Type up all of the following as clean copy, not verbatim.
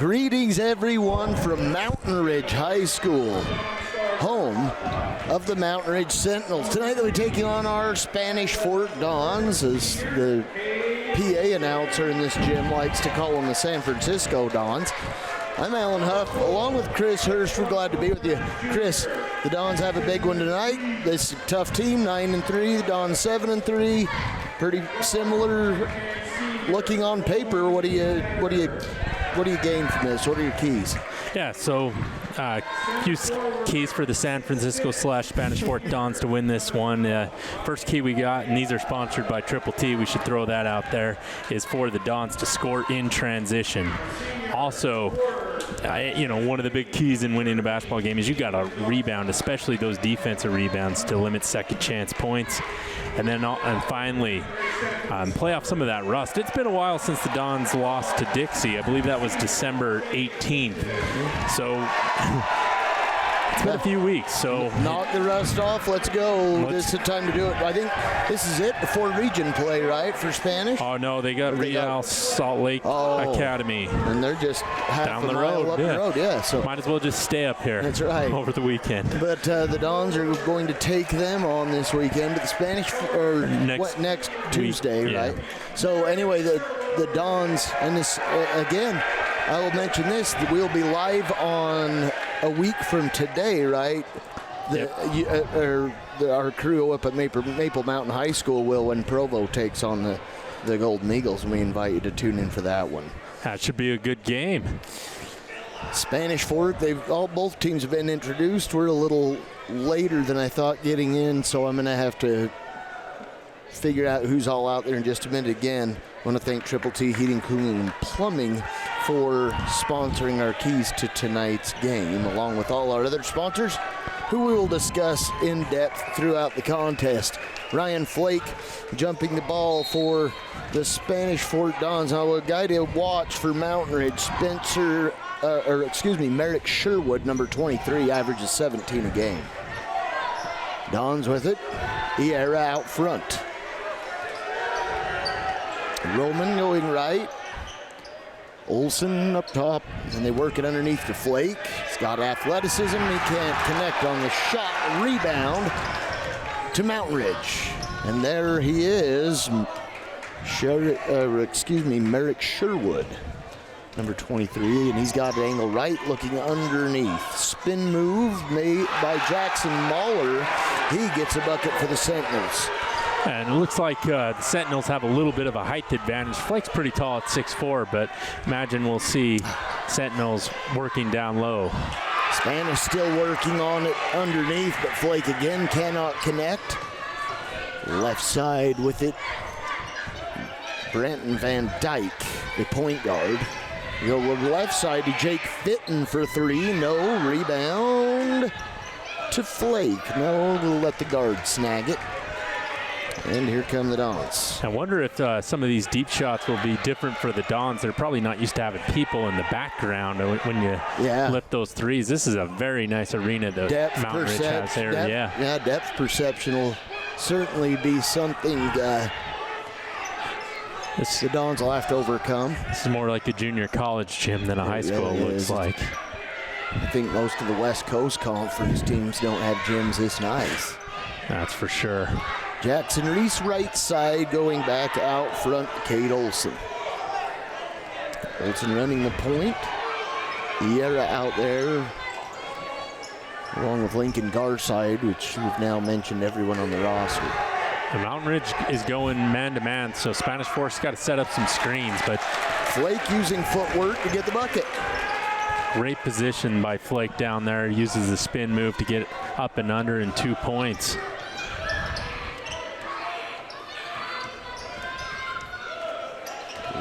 Greetings, everyone, from Mountain Ridge High School, home of the Mountain Ridge Sentinels. Tonight they'll be taking on our Spanish Fort Dons, as the PA announcer in this gym likes to call them, the San Francisco Dons. I'm Alan Huff, along with Chris Hurst. We're glad to be with you. Chris, the Dons have a big one tonight. This is a tough team, 9-3. The Dons 7-3. Pretty similar looking on paper. What do you gain from this? What are your keys? Yeah, so few keys for the San Francisco / Spanish Fort Dons to win this one. First key we got, and these are sponsored by Triple T, we should throw that out there, is for the Dons to score in transition. Also, one of the big keys in winning a basketball game is you got to rebound, especially those defensive rebounds, to limit second chance points. And then, finally, play off some of that rust. It's been a while since the Dons lost to Dixie. I believe that was December 18th. So it's been a few weeks. So knock the rust off. Let's go. This is the time to do it. I think this is it before region play, right, for Spanish? Oh, no, they got Real Salt Lake Academy. And they're just half down a the mile road. up the road. Yeah, so might as well just stay up here. That's right. Over the weekend. But the Dons are going to take them on this weekend. But the Spanish next Tuesday, yeah. right? So anyway, the Dons, and this again, I will mention this. We'll be live on a week from today, right? Our crew up at Maple Mountain High School will, when Provo takes on the Golden Eagles, and we invite you to tune in for that one. That should be a good game. Spanish Fort, both teams have been introduced. We're a little later than I thought getting in, so I'm going to have to figure out who's all out there in just a minute. Again, I want to thank Triple T Heating, Cooling, and Plumbing for sponsoring our keys to tonight's game, along with all our other sponsors, who we will discuss in depth throughout the contest. Ryan Flake jumping the ball for the Spanish Fort Dons. Now, a guy to watch for Mountain Ridge, Merrick Sherwood, number 23, averages 17 a game. Dons with it. Iera out front. Roman going right. Olsen up top, and they work it underneath to Flake. He's got athleticism. He can't connect on the shot. Rebound to Mountain Ridge. And there he is, Merrick Sherwood, number 23, and he's got an angle right, looking underneath. Spin move made by Jackson Mahler. He gets a bucket for the Sentinels. And it looks like the Sentinels have a little bit of a height advantage. Flake's pretty tall at 6'4", but imagine we'll see Sentinels working down low. Spanish still working on it underneath, but Flake again cannot connect. Left side with it. Brenton Van Dyke, the point guard. Go left side to Jake Fitton for three. No. Rebound to Flake. No, we'll let the guard snag it. And here come the Dons. I wonder if some of these deep shots will be different for the Dons. They're probably not used to having people in the background when you lift those threes. This is a very nice arena that Mountain Ridge has there. Depth perception will certainly be something the Dons will have to overcome. This is more like a junior college gym than a high school looks like. I think most of the West Coast Conference teams don't have gyms this nice. That's for sure. Jackson Reese right side, going back out front, Cade Olsen. Olsen running the point. Iera out there, along with Lincoln Garside, which we've now mentioned everyone on the roster. The Mountain Ridge is going man-to-man, so Spanish Fort's got to set up some screens, but Flake using footwork to get the bucket. Great position by Flake down there. Uses the spin move to get up and under in 2 points.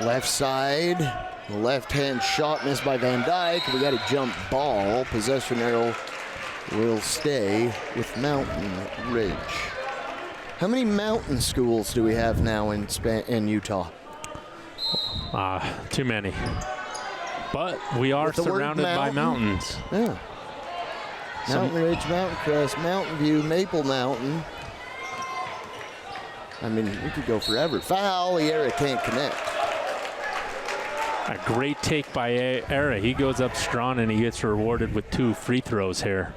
Left side, the left-hand shot missed by Van Dyke. We got a jump ball. Possession arrow will stay with Mountain Ridge. How many mountain schools do we have now in Utah? Too many. But we are surrounded by mountains. Yeah. Mountain Ridge, Mountain Crest, Mountain View, Maple Mountain. I mean, we could go forever. Foul, Iera can't connect. A great take by Era. He goes up strong and he gets rewarded with 2 free throws here.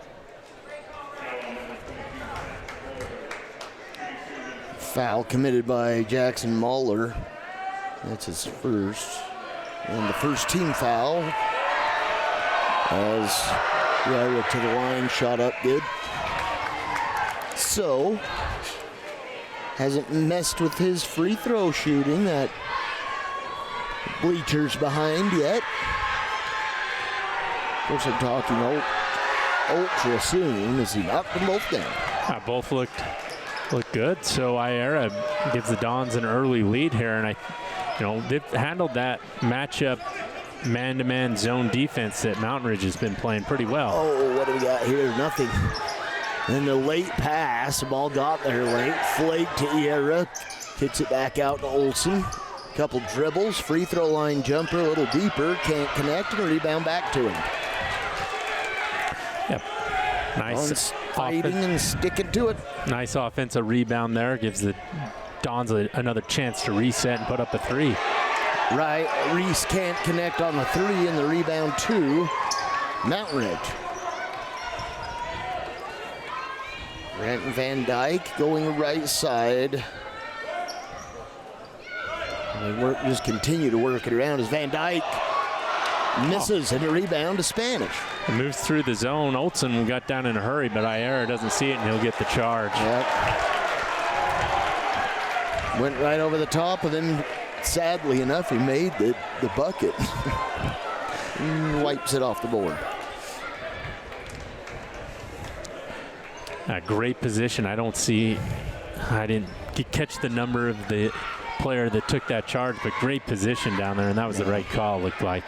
Foul committed by Jackson Mahler. That's his first. And the first team foul as Ira to the line, shot up good. So, hasn't messed with his free throw shooting. That bleachers behind yet. Of course, I'm talking ultra soon as he knocked them both down. Both looked good. So Ira gives the Dons an early lead here, and they've handled that matchup man-to-man zone defense that Mountain Ridge has been playing pretty well. Oh, what do we got here? Nothing. And the late pass, the ball got there late. Flake to Ira, kicks it back out to Olsen. Couple dribbles, free throw line jumper a little deeper, can't connect, and rebound back to him. Yep. Nice fighting and sticking to it. Nice offensive rebound there. Gives the Dons another chance to reset and put up a 3. Right, Reese can't connect on the 3, and the rebound to Mountain Ridge. Renton Van Dyke going right side. And they just continue to work it around as Van Dyke misses, and a rebound to Spanish. It moves through the zone. Olsen got down in a hurry, but Ira doesn't see it, and he'll get the charge. Yep. Went right over the top, and then sadly enough, he made the bucket. Wipes it off the board. A great position. I didn't catch the number of the player that took that charge, but great position down there, and that was the right call, looked like.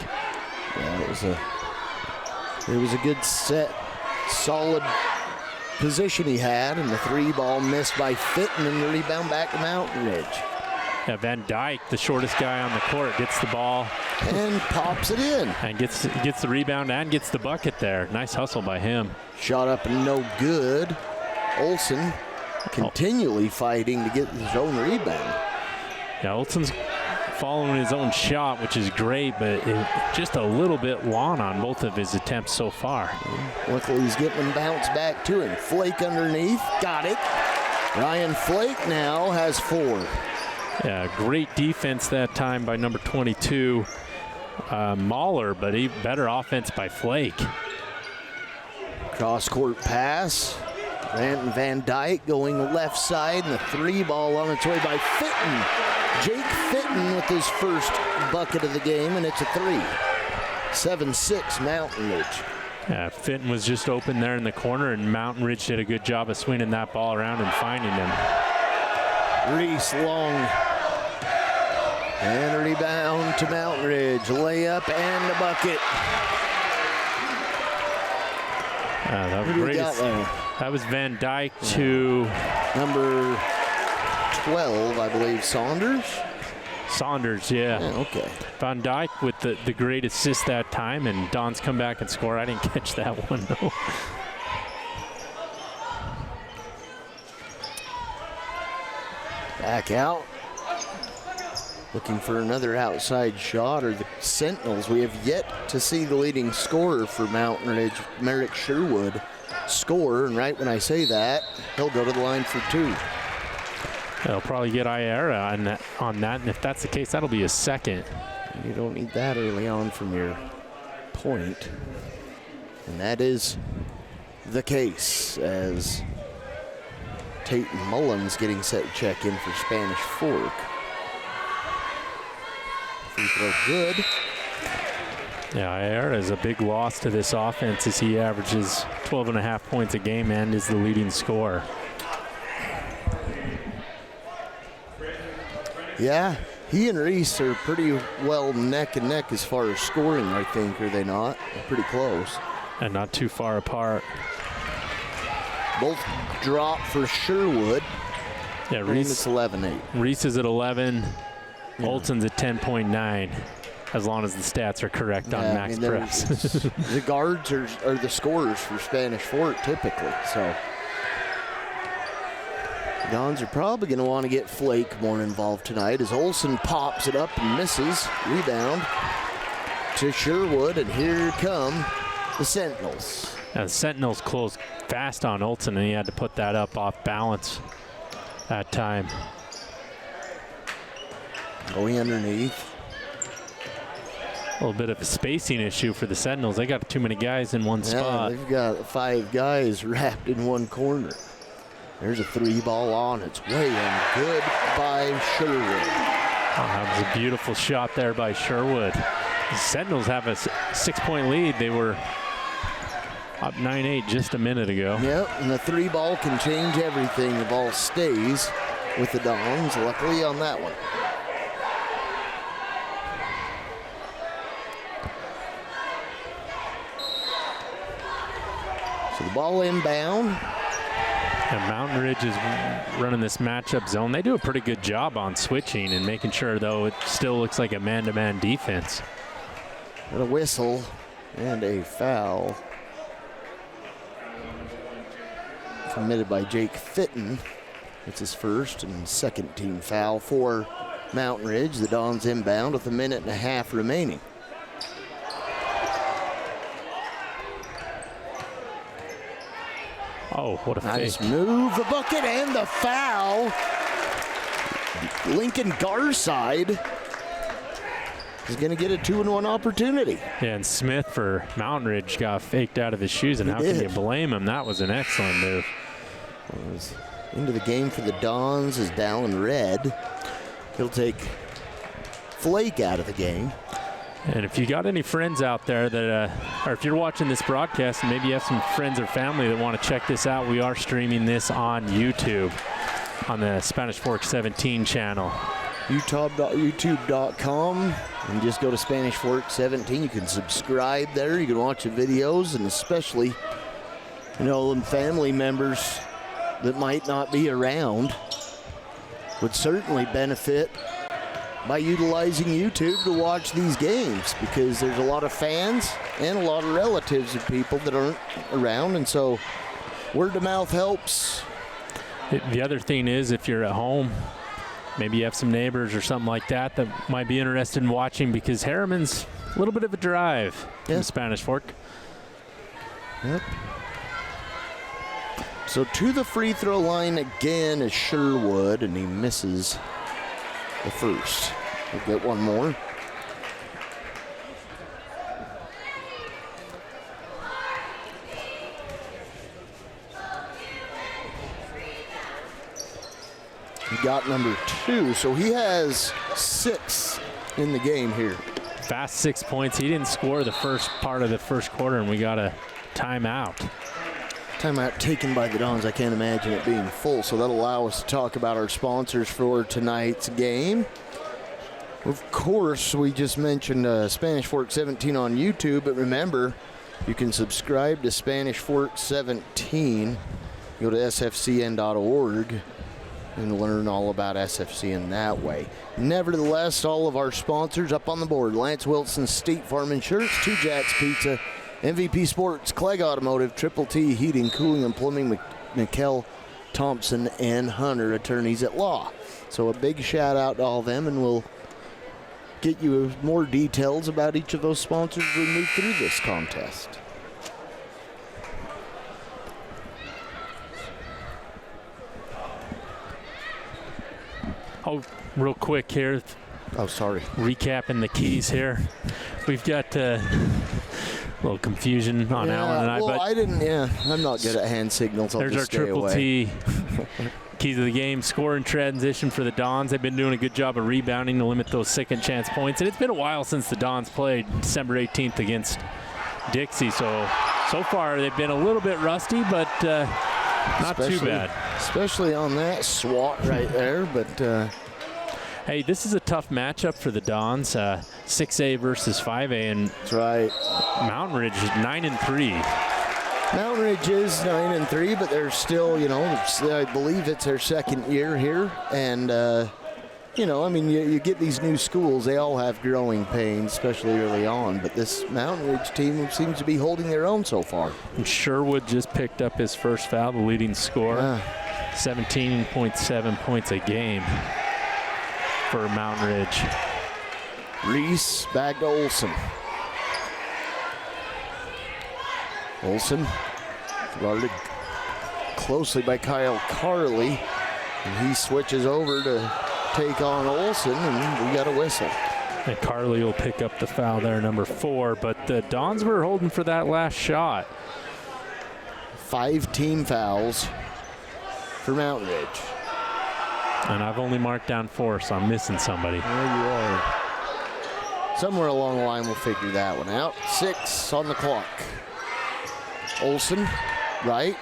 Yeah, it was a good set, solid position he had, and the 3 ball missed by Fitton, and the rebound back to Mountain Ridge. Yeah, Van Dyke, the shortest guy on the court, gets the ball and pops it in, and gets the rebound and gets the bucket there. Nice hustle by him. Shot up and no good. Olsen continually fighting to get his own rebound. Yeah, Olsen's following his own shot, which is great, but just a little bit long on both of his attempts so far. Luckily, he's getting them bounced back to him. Flake underneath, got it. Ryan Flake now has 4. Yeah, great defense that time by number 22, Mahler, but better offense by Flake. Cross-court pass. Renton Van Dyke going left side, and the 3 ball on its way by Fitton. Jake Fitton with his first bucket of the game, and it's a 3. 7-6 Mountain Ridge. Yeah, Fitton was just open there in the corner, and Mountain Ridge did a good job of swinging that ball around and finding him. Reese long. And a rebound to Mountain Ridge. Layup and a bucket. That was Van Dyke to number 12, I believe, Saunders. Saunders, yeah. Okay. Van Dyke with the great assist that time, and Don's come back and score. I didn't catch that one, though. Back out. Looking for another outside shot, or the Sentinels. We have yet to see the leading scorer for Mountain Ridge, Merrick Sherwood, score. And right when I say that, he'll go to the line for 2. They'll probably get Ira on that, and if that's the case, that'll be a second. You don't need that early on from your point. And that is the case, as Tate Mullins getting set to check in for Spanish Fork. Free throw good. Yeah, Ira is a big loss to this offense as he averages 12.5 points a game and is the leading scorer. Yeah, he and Reese are pretty well neck and neck as far as scoring, I think, are they not? Pretty close. And not too far apart. Both drop for Sherwood. Yeah, Reese. It's 11-8. Reese is at 11. Yeah. Olsen's at 10.9, as long as the stats are correct on Max Press. The guards are the scorers for Spanish Fort typically, so. The Dons are probably going to want to get Flake more involved tonight as Olsen pops it up and misses. Rebound to Sherwood, and here come the Sentinels. The Sentinels closed fast on Olson, and he had to put that up off balance that time. Going underneath. A little bit of a spacing issue for the Sentinels. They got too many guys in one spot. They've got 5 guys wrapped in one corner. There's a 3-ball on its way in. Good by Sherwood. Oh, that was a beautiful shot there by Sherwood. The Sentinels have a 6-point lead. They were up 9-8 just a minute ago. Yep, and the 3-ball can change everything. The ball stays with the Dons, luckily on that one. So the ball inbound. And Mountain Ridge is running this matchup zone. They do a pretty good job on switching and making sure, though, it still looks like a man-to-man defense. And a whistle and a foul committed by Jake Fitton. It's his first and second team foul for Mountain Ridge. The Dons inbound with 1.5 minutes remaining. Oh, what a Nice fake. move, the bucket, and the foul. Lincoln Garside is going to get a 2-and-1 opportunity. Yeah, and Smith for Mountain Ridge got faked out of his shoes, and how can you blame him? That was an excellent move. Was into the game for the Dons is Dallin Red. He'll take Flake out of the game. And if you got any friends out there that, or if you're watching this broadcast and maybe you have some friends or family that want to check this out, we are streaming this on YouTube on the Spanish Fork 17 channel. YouTube.com, and just go to Spanish Fork 17. You can subscribe there. You can watch the videos, and especially, you know, them family members that might not be around would certainly benefit by utilizing YouTube to watch these games, because there's a lot of fans and a lot of relatives of people that aren't around, and so word of mouth helps. The other thing is, if you're at home, maybe you have some neighbors or something like that that might be interested in watching, because Harriman's a little bit of a drive from Spanish Fork. Yep. So to the free throw line again is Sherwood, and he misses the first. We'll get one more. He got number 2, so he has 6 in the game here. Fast 6 points. He didn't score the first part of the first quarter, and we got a timeout. Timeout taken by the Dons. I can't imagine it being full, so that'll allow us to talk about our sponsors for tonight's game. Of course, we just mentioned Spanish Fork 17 on YouTube, but remember, you can subscribe to Spanish Fork 17. Go to sfcn.org and learn all about SFCN that way. Nevertheless, all of our sponsors up on the board: Lance Wilson State Farm Insurance, 2 Jacks Pizza, MVP Sports, Clegg Automotive, Triple T Heating, Cooling, and Plumbing, McKell, Thompson, and Hunter, attorneys at law. So a big shout out to all of them, and we'll get you more details about each of those sponsors as we move through this contest. Oh, real quick here. Oh, sorry. Recapping the keys here. We've got a little confusion on Alan and I. Well, but I'm not good at hand signals. I'll there's just our stay Triple away. T keys of the game. Score and transition for the Dons. They've been doing a good job of rebounding to limit those second chance points. And it's been a while since the Dons played December 18th against Dixie. So far they've been a little bit rusty, but not too bad. Especially on that swat right there, but hey, this is a tough matchup for the Dons. 6A versus 5A, and that's right. Mountain Ridge is 9-3. Mountain Ridge is 9-3, but they're still, you know, I believe it's their second year here, and you know, I mean, you get these new schools, they all have growing pains, especially early on, but this Mountain Ridge team seems to be holding their own so far. And Sherwood just picked up his first foul, the leading scorer. 17.7 points a game for Mountain Ridge. Reese back to Olson. Olson guarded closely by Kyle Carley, and he switches over to take on Olson, and we got a whistle. And Carley will pick up the foul there, number 4, but the Dons were holding for that last shot. 5 team fouls for Mountain Ridge. And I've only marked down 4, so I'm missing somebody. There you are. Somewhere along the line we'll figure that one out. 6 on the clock. Olson, right,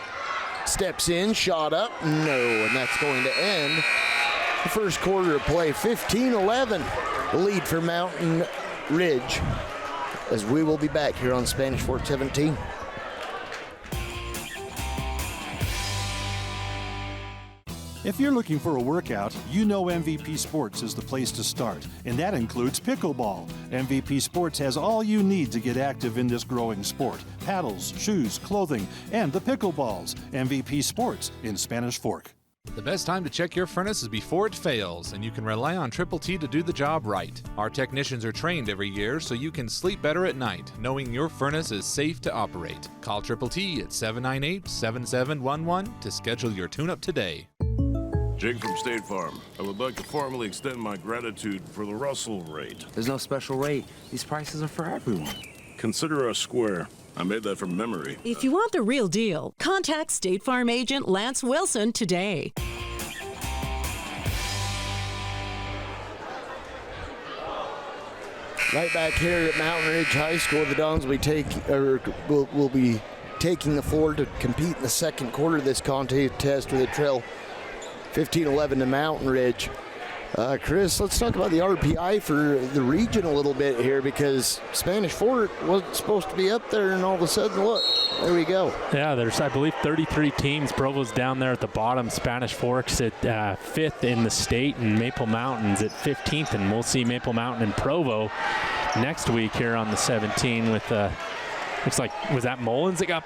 steps in, shot up, no, and that's going to end the first quarter of play. 15-11, the lead for Mountain Ridge, as we will be back here on Spanish Fort 17. If you're looking for a workout, you know MVP Sports is the place to start, and that includes pickleball. MVP Sports has all you need to get active in this growing sport. Paddles, shoes, clothing, and the pickleballs. MVP Sports in Spanish Fork. The best time to check your furnace is before it fails, and you can rely on Triple T to do the job right. Our technicians are trained every year so you can sleep better at night, knowing your furnace is safe to operate. Call Triple T at 798-7711 to schedule your tune-up today. Jake from State Farm. I would like to formally extend my gratitude for the Russell rate. There's no special rate. These prices are for everyone. Consider us square. I made that from memory. If you want the real deal, contact State Farm agent Lance Wilson today. Right back here at Mountain Ridge High School, the Dons will be taking the floor to compete in the second quarter of this contest with a trail 15-11 to Mountain Ridge. Chris, let's talk about the RPI for the region a little bit here, because Spanish Fort wasn't supposed to be up there, and all of a sudden, look, there we go. Yeah, there's, I believe, 33 teams. Provo's down there at the bottom. Spanish Fork's at 5th in the state, and Maple Mountain's at 15th, and we'll see Maple Mountain and Provo next week here on the 17 with, looks like, was that Mullins that got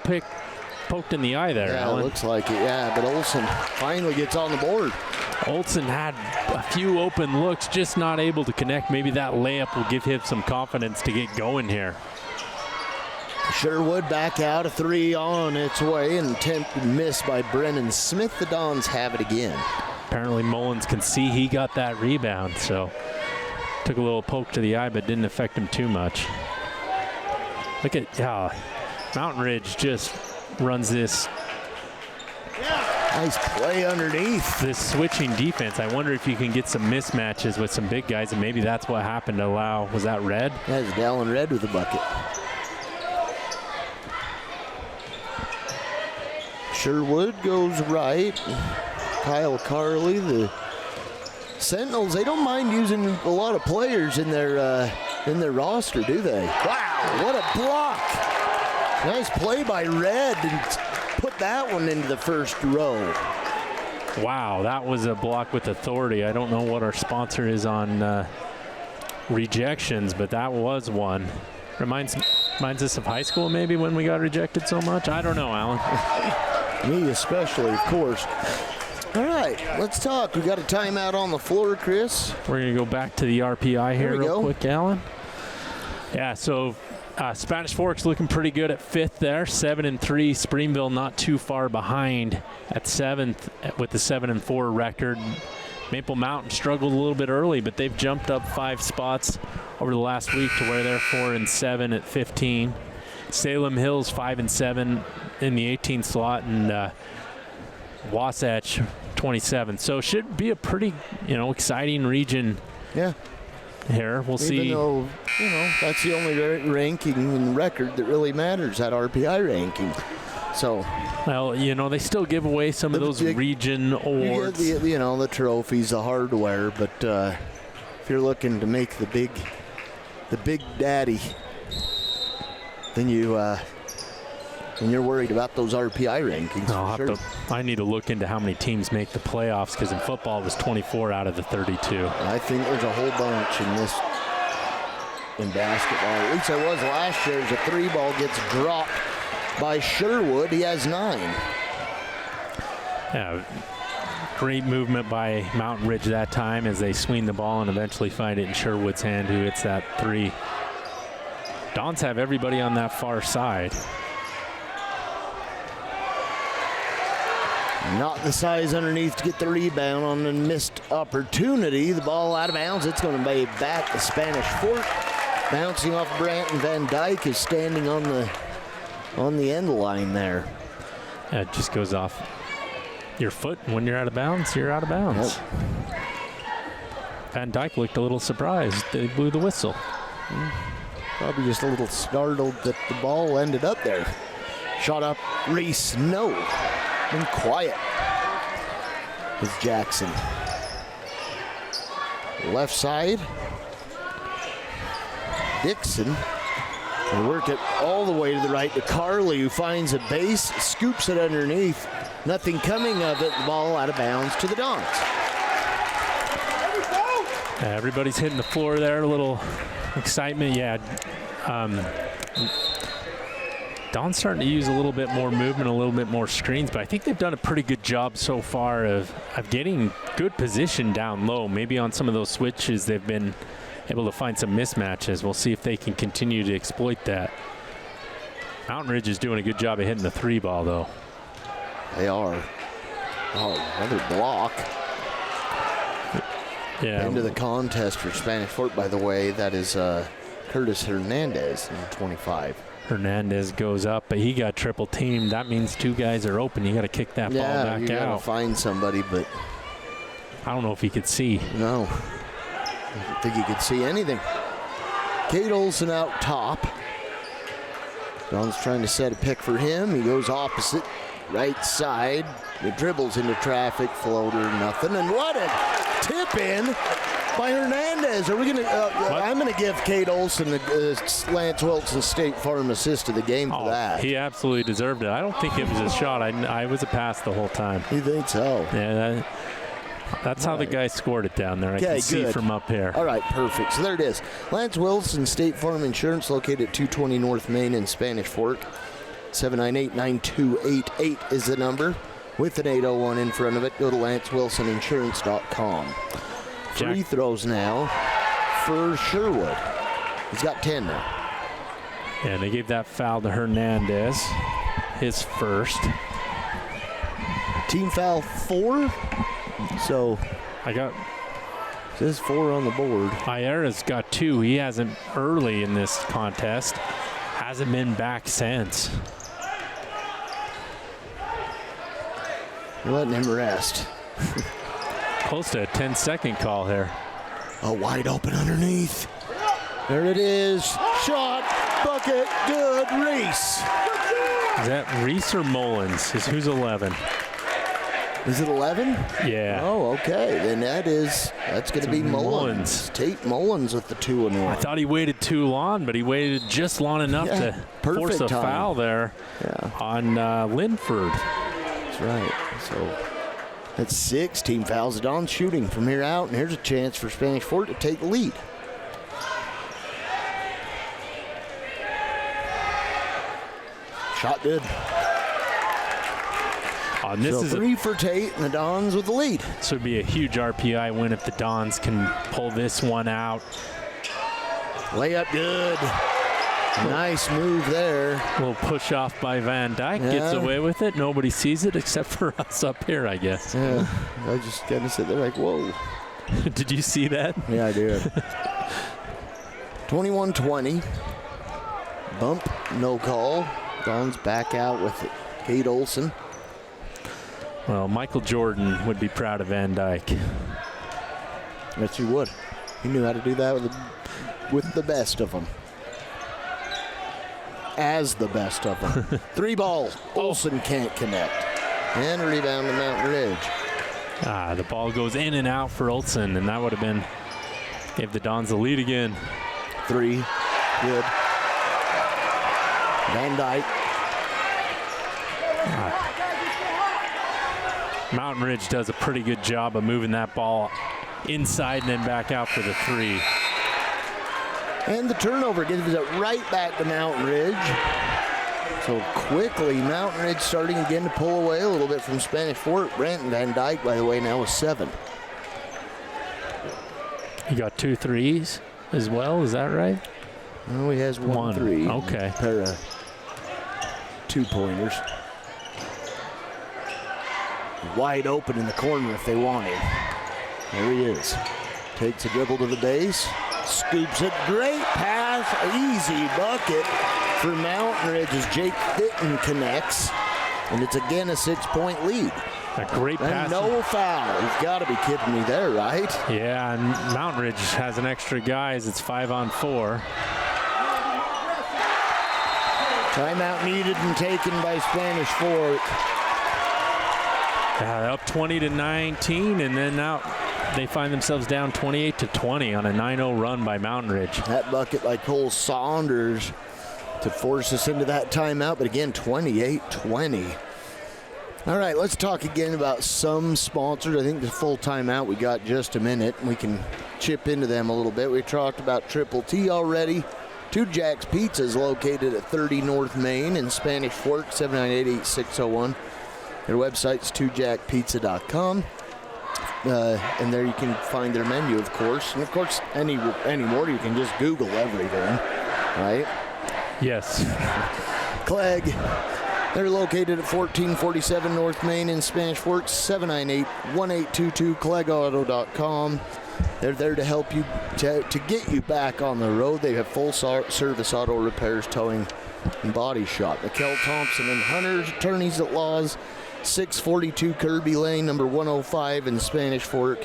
poked in the eye there, Yeah, Alan? it looks like it, yeah, but Olson finally gets on the board. Olson had a few open looks, just not able to connect. Maybe that layup will give him some confidence to get going here. Sherwood back out, a 3 on its way, and attempted miss by Brennan Smith. The Dons have it again. Apparently Mullins can see he got that rebound, so took a little poke to the eye, but didn't affect him too much. Look at, Mountain Ridge just runs this Nice play underneath. this switching defense. I wonder if you can get some mismatches with some big guys, and maybe that's what happened to allow. Was that Red? That's Dallin Red with the bucket. Sherwood goes right. Kyle Carley, the Sentinels, they don't mind using a lot of players in their roster, do they? Wow, what a block. Nice play by Red, and put that one into the first row. Wow, that was a block with authority. I don't know what our sponsor is on rejections, but that was one. Reminds us of high school maybe when we got rejected so much. I don't know, Alan. Me especially, of course. All right, let's talk. We got a timeout on the floor, Chris. We're going to go back to the RPI here real quick, Alan. Yeah, so Spanish Fork's looking pretty good at 5th there, 7-3. Springville not too far behind at 7th with the 7-4 record. Maple Mountain struggled a little bit early, but they've jumped up 5 spots over the last week to where they're 4-7 at 15. Salem Hills 5-7 in the 18th slot, and Wasatch 27. So it should be a pretty, exciting region. Yeah. Here, we'll see. Even though, that's the only ranking in the record that really matters, that RPI ranking. So, well, they still give away some of those region awards. You get the trophies, the hardware, but if you're looking to make the big daddy, then you're worried about those RPI rankings. I need to look into how many teams make the playoffs, because in football it was 24 out of the 32. I think there's a whole bunch in basketball. At least there was last year. As a 3 ball gets dropped by Sherwood. He has 9. Yeah, great movement by Mountain Ridge that time as they swing the ball and eventually find it in Sherwood's hand, who hits that 3. Dons have everybody on that far side. Not the size underneath to get the rebound on the missed opportunity. The ball out of bounds. It's going to be back to Spanish Fort. Bouncing off Branton Van Dyke is standing on the end line there. Yeah, it just goes off your foot. When you're out of bounds, you're out of bounds. Yep. Van Dyke looked a little surprised. They blew the whistle. Probably just a little startled that the ball ended up there. Shot up, Reese, no. Been quiet is Jackson. Left side, Dixon. They work it all the way to the right to Carly, who finds a base, scoops it underneath. Nothing coming of it. The ball out of bounds to the Dons. Everybody's hitting the floor there. A little excitement. Yeah. Don's starting to use a little bit more movement, a little bit more screens, but I think they've done a pretty good job so far of getting good position down low. Maybe on some of those switches they've been able to find some mismatches. We'll see if they can continue to exploit that. Mountain Ridge is doing a good job of hitting the 3 ball, though. They are. Oh, another block. Yeah. Into the contest for Spanish Fort, by the way. That is Curtis Hernandez in 25. Hernandez goes up, but he got triple teamed. That means 2 guys are open. You got to kick that ball back you gotta out. find somebody, but I don't know if he could see. no. I don't think he could see anything. Cade Olson out top. Don's trying to set a pick for him. He goes opposite, right side. He dribbles into traffic, floater, nothing. And what a tip in by Hernandez. Are we going to? I'm going to give Cade Olson the Lance Wilson State Farm assist of the game for that. He absolutely deserved it. I don't think it was a shot. I was a pass the whole time. You think so? Yeah, that's how the guy scored it down there. I can see from up here. All right, perfect. So there it is. Lance Wilson State Farm Insurance, located at 220 North Main in Spanish Fork. 798-9288 is the number, with an 801 in front of it. Go to lancewilsoninsurance.com. Free throws now for Sherwood. He's got 10 now. And they gave that foul to Hernandez, his first. Team foul 4. So says 4 on the board. Ayera's got 2. He hasn't early in this contest. Hasn't been back since. You're letting him rest. Close to a 10-second call here. Oh, wide open underneath. There it is. Shot, bucket, good. Reese. Is that Reese or Mullins? Who's 11? Is it 11? Yeah. Oh, okay. Then that's going to be Mullins. Tate Mullins with the 2 and 1. I thought he waited too long, but he waited just long enough to force a foul there on Linford. That's right. So that's 6 team fouls. Don's shooting from here out, and here's a chance for Spanish Fort to take the lead. Shot good. This is 3 for Tate, and the Dons with the lead. This would be a huge RPI win if the Dons can pull this one out. Layup good. Nice move there. A little push off by Van Dyke. Gets away with it. Nobody sees it except for us up here, I guess. Yeah, I just kind of sit there like, whoa. Did you see that? Yeah, I did. 21-20. Bump, no call. Dons back out with it. Cade Olson. Well, Michael Jordan would be proud of Van Dyke. Yes, he would. He knew how to do that with the best of them. As the best of them. 3 balls. Olson can't connect. And a rebound to Mountain Ridge. The ball goes in and out for Olson, and that would have been, gave the Dons the lead again. 3. Good. Van Dyke. Mountain Ridge does a pretty good job of moving that ball inside and then back out for the 3. And the turnover gives it right back to Mountain Ridge. So quickly, Mountain Ridge starting again to pull away a little bit from Spanish Fort. Branton Van Dyke, by the way, now with 7. He got 2 threes as well, is that right? Oh, he has 1 3. Okay. A pair of 2-pointers. wide open in the corner if they want him. There he is. Takes a dribble to the base. Scoops it. Great pass. Easy bucket for Mountain Ridge as Jake Fitton connects. And it's again a 6-point lead. A great pass. And no foul. You've got to be kidding me there, right? Yeah, and Mountain Ridge has an extra guys. It's 5-on-4. Timeout needed and taken by Spanish Fort. Up 20-19, and then now they find themselves down 28-20 on a 9-0 run by Mountain Ridge. That bucket by Cole Saunders to force us into that timeout, but again, 28-20. All right, let's talk again about some sponsors. I think the full timeout, we got just a minute. We can chip into them a little bit. We talked about Triple T already. Two Jack's Pizzas located at 30 North Main in Spanish Fork, 798-8601. Their website's twojackpizza.com. And there you can find their menu, of course. And, of course, anymore, you can just Google everything, right? Yes. Clegg. They're located at 1447 North Main in Spanish Fork, 798-1822, CleggAuto.com. They're there to help you, to get you back on the road. They have full service auto repairs, towing, and body shop. Mikkel Thompson and Hunter's attorneys at laws, 642 Kirby Lane, number 105 in Spanish Fork,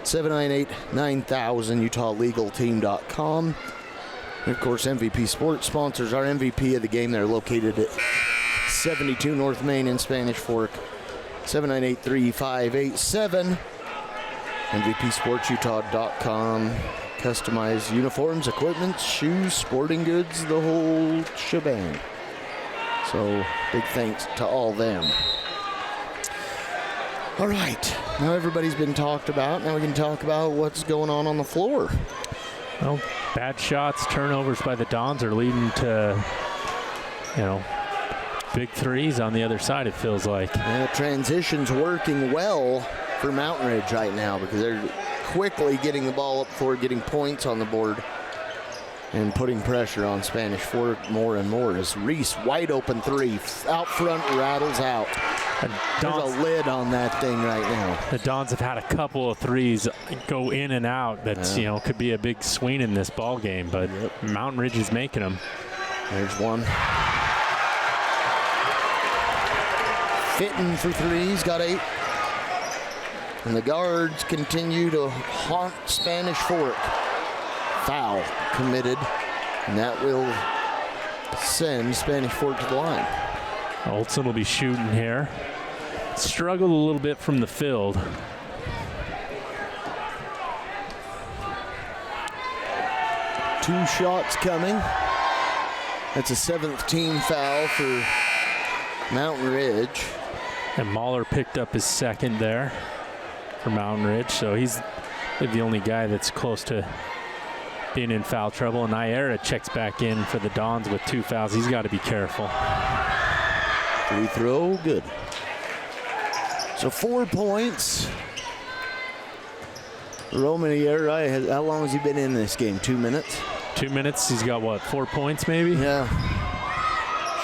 798-9000, UtahLegalTeam.com. And of course, MVP Sports sponsors our MVP of the game. They're located at 72 North Main in Spanish Fork, 798-3587. MVPSportsUtah.com. Customized uniforms, equipment, shoes, sporting goods, the whole shebang. So, big thanks to all them. All right, now everybody's been talked about. Now we can talk about what's going on the floor. Well, bad shots, turnovers by the Dons are leading to, big threes on the other side, it feels like. And the transition's working well for Mountain Ridge right now because they're quickly getting the ball up forward, getting points on the board, and putting pressure on Spanish Fork more and more as Reese, wide open three, out front, rattles out. There's a lid on that thing right now. The Dons have had a couple of threes go in and out that, could be a big swing in this ball game, but Mountain Ridge is making them. There's one. Fitton for threes, got 8. And the guards continue to haunt Spanish Fork. Foul committed, and that will send Spanish Fork to the line. Olson will be shooting here. Struggled a little bit from the field. Two shots coming. That's a 7th team foul for Mountain Ridge. And Mahler picked up his second there for Mountain Ridge, so he's the only guy that's close to being in foul trouble. And Iera checks back in for the Dons with 2 fouls. He's got to be careful. Free throw, good. So 4 points. Roman Iera, how long has he been in this game? 2 minutes? 2 minutes. He's got, 4 points maybe? Yeah.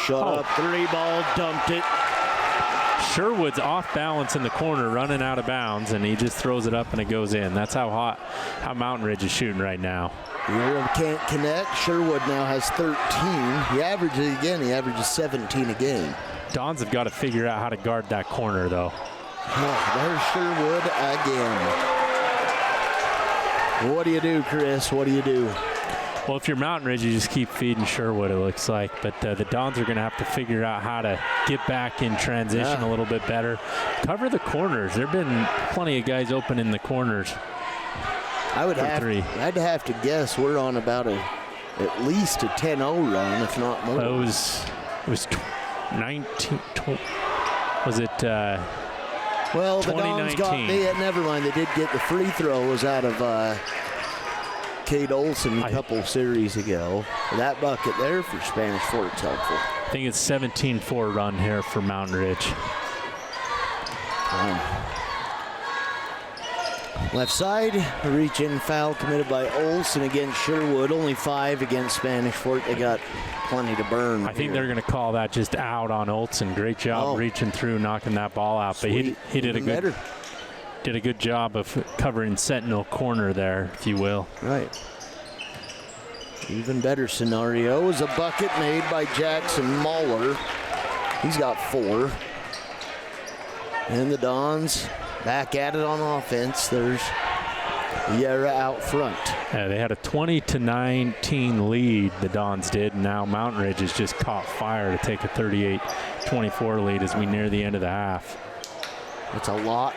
Shot up, 3 ball, dumped it. Sherwood's off balance in the corner, running out of bounds, and he just throws it up and it goes in. That's how Mountain Ridge is shooting right now. Iera can't connect. Sherwood now has 13. He averages 17 a game. Dons have got to figure out how to guard that corner, though. Oh, there's Sherwood again. What do you do, Chris? What do you do? Well, if you're Mountain Ridge, you just keep feeding Sherwood, it looks like. But the Dons are going to have to figure out how to get back in transition a little bit better. Cover the corners. There have been plenty of guys open in the corners. I'd have to guess we're on about at least a 10-0 run, if not more. It was 19. Was it? Well, the Dons never mind. They did get the free throws out of Cade Olson a couple series ago. That bucket there for Spanish Fork's helpful. I think it's 17-4 run here for Mountain Ridge. Left side, a reach-in foul committed by Olson against Sherwood. Only 5 against Spanish Fort. They got plenty to burn. I think they're going to call that just out on Olson. Great job reaching through, knocking that ball out. But he did a good job of covering Sentinel corner there, if you will. Right. Even better scenario is a bucket made by Jackson Mahler. He's got 4. And the Dons back at it on offense. There's Yara out front. Yeah, they had a 20-19 lead, the Dons did. Now Mountain Ridge has just caught fire to take a 38-24 lead as we near the end of the half. That's a lot.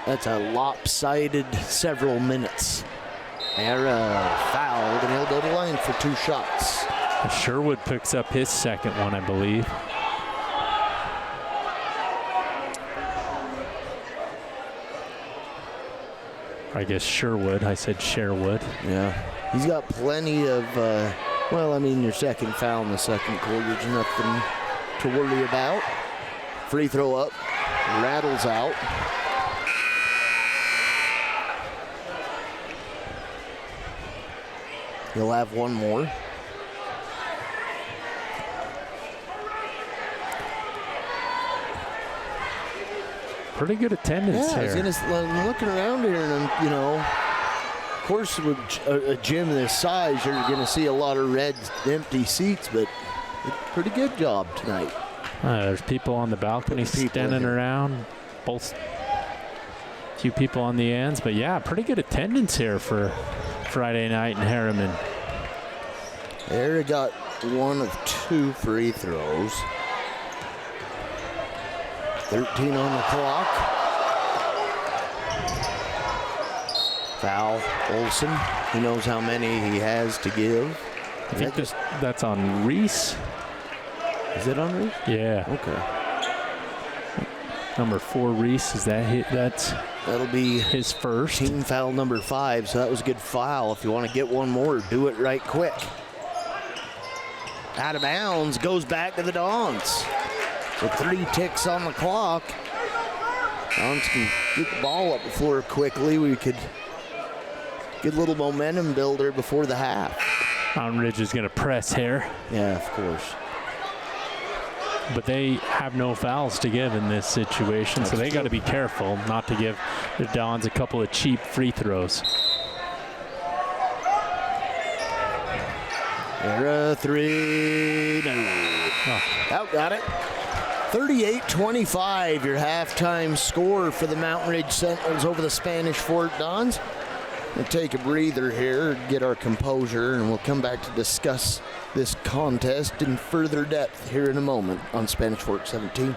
That's a lopsided several minutes. Yara fouled, and he'll go to the line for 2 shots. Sherwood picks up his second one, I believe. I guess Sherwood. I said Sherwood. Yeah. He's got plenty of, well, I mean, your second foul in the second quarter is nothing to worry about. Free throw up. Rattles out. He'll have one more. Pretty good attendance here. I'm looking around here, and you know, of course, with a gym this size, you're going to see a lot of red, empty seats, but pretty good job tonight. There's people on the balcony standing around. Both few people on the ends, but yeah, pretty good attendance here for Friday night in Harriman. There, got 1 of 2 free throws. 13 on the clock. Foul, Olson. He knows how many he has to give. I think that's on Reese. Is it on Reese? Yeah. Okay. Number 4, Reese. Is that hit? That'll be his first. Team foul number 5, so that was a good foul. If you want to get one more, do it right quick. Out of bounds, goes back to the Dons. So 3 ticks on the clock. Dons can get the ball up the floor quickly. We could get a little momentum builder before the half. Mountain Ridge is going to press here. Yeah, of course. But they have no fouls to give in this situation, so they got to be careful not to give the Dons a couple of cheap free throws. There a 3. No. Out, got it. 38-25, your halftime score for the Mountain Ridge Sentinels over the Spanish Fort Dons. We'll take a breather here, get our composure, and we'll come back to discuss this contest in further depth here in a moment on Spanish Fort 17.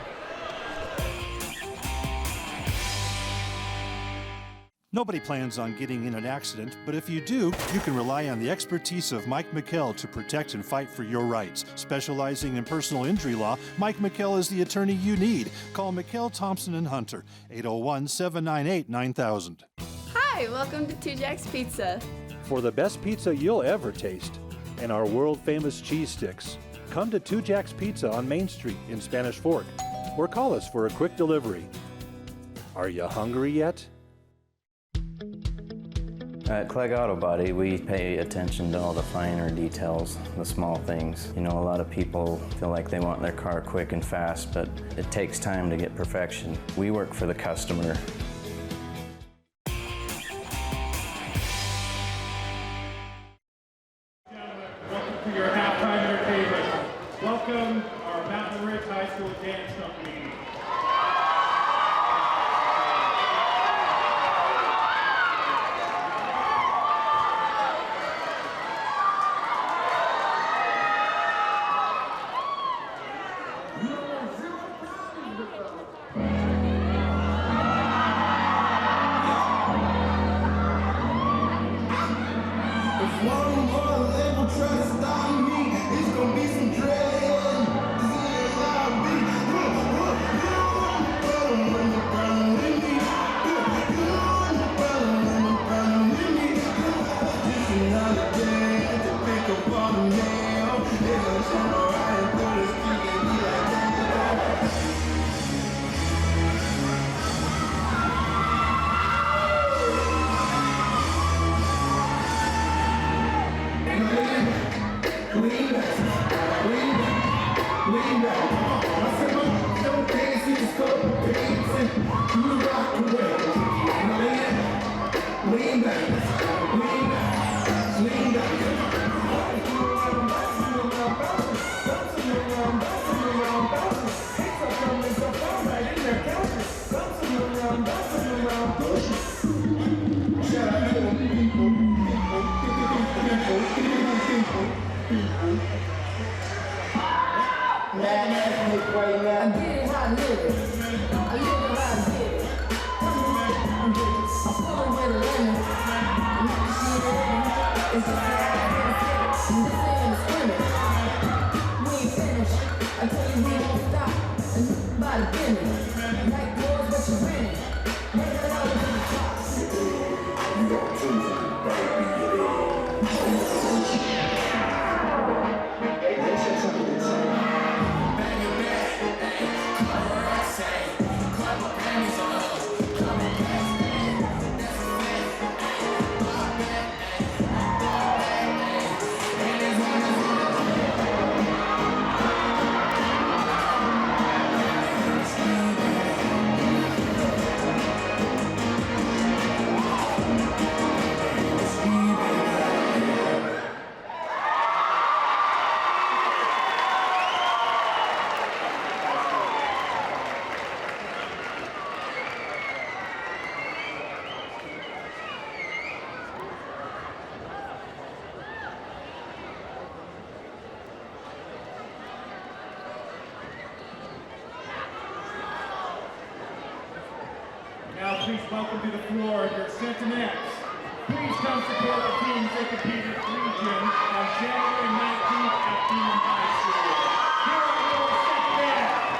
Nobody plans on getting in an accident, but if you do, you can rely on the expertise of Mike McKell to protect and fight for your rights. Specializing in personal injury law, Mike McKell is the attorney you need. Call McKell, Thompson & Hunter, 801-798-9000. Hi, welcome to Two Jacks Pizza. For the best pizza you'll ever taste and our world-famous cheese sticks, come to Two Jacks Pizza on Main Street in Spanish Fork, or call us for a quick delivery. Are you hungry yet? At Clegg Auto Body, we pay attention to all the finer details, the small things. You know, a lot of people feel like they want their car quick and fast, but it takes time to get perfection. We work for the customer. Welcome to your halftime entertainment. Welcome our Mountain Ridge High School Dance Company. please welcome to the floor your Centenettes. Please come support the teams that compete in region on January 19th at Beam High School. Here are your Centenettes.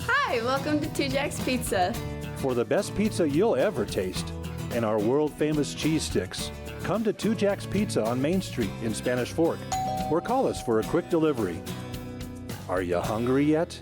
Hi, welcome to Two Jacks Pizza. For the best pizza you'll ever taste and our world-famous cheese sticks, come to Two Jacks Pizza on Main Street in Spanish Fork or call us for a quick delivery. Are you hungry yet?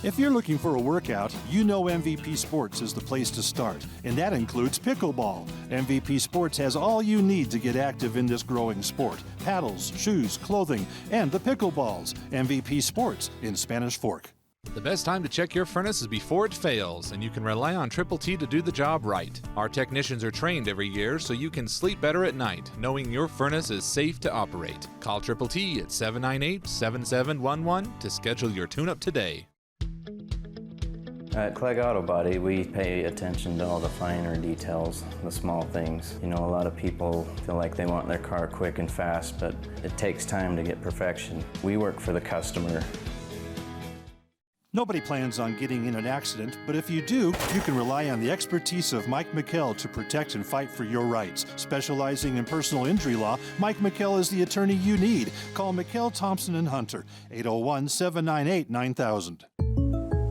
If you're looking for a workout, you know MVP Sports is the place to start, and that includes pickleball. MVP Sports has all you need to get active in this growing sport: paddles, shoes, clothing, and the pickleballs. MVP Sports in Spanish Fork. The best time to check your furnace is before it fails, and you can rely on Triple T to do the job right. Our technicians are trained every year so you can sleep better at night, knowing your furnace is safe to operate. Call Triple T at 798-7711 to schedule your tune-up today. At Clegg Auto Body, we pay attention to all the finer details, the small things. You know, a lot of people feel like they want their car quick and fast, but it takes time to get perfection. We work for the customer. Nobody plans on getting in an accident, but if you do, you can rely on the expertise of Mike McKell to protect and fight for your rights. Specializing in personal injury law, Mike McKell is the attorney you need. Call McKell, Thompson & Hunter, 801-798-9000.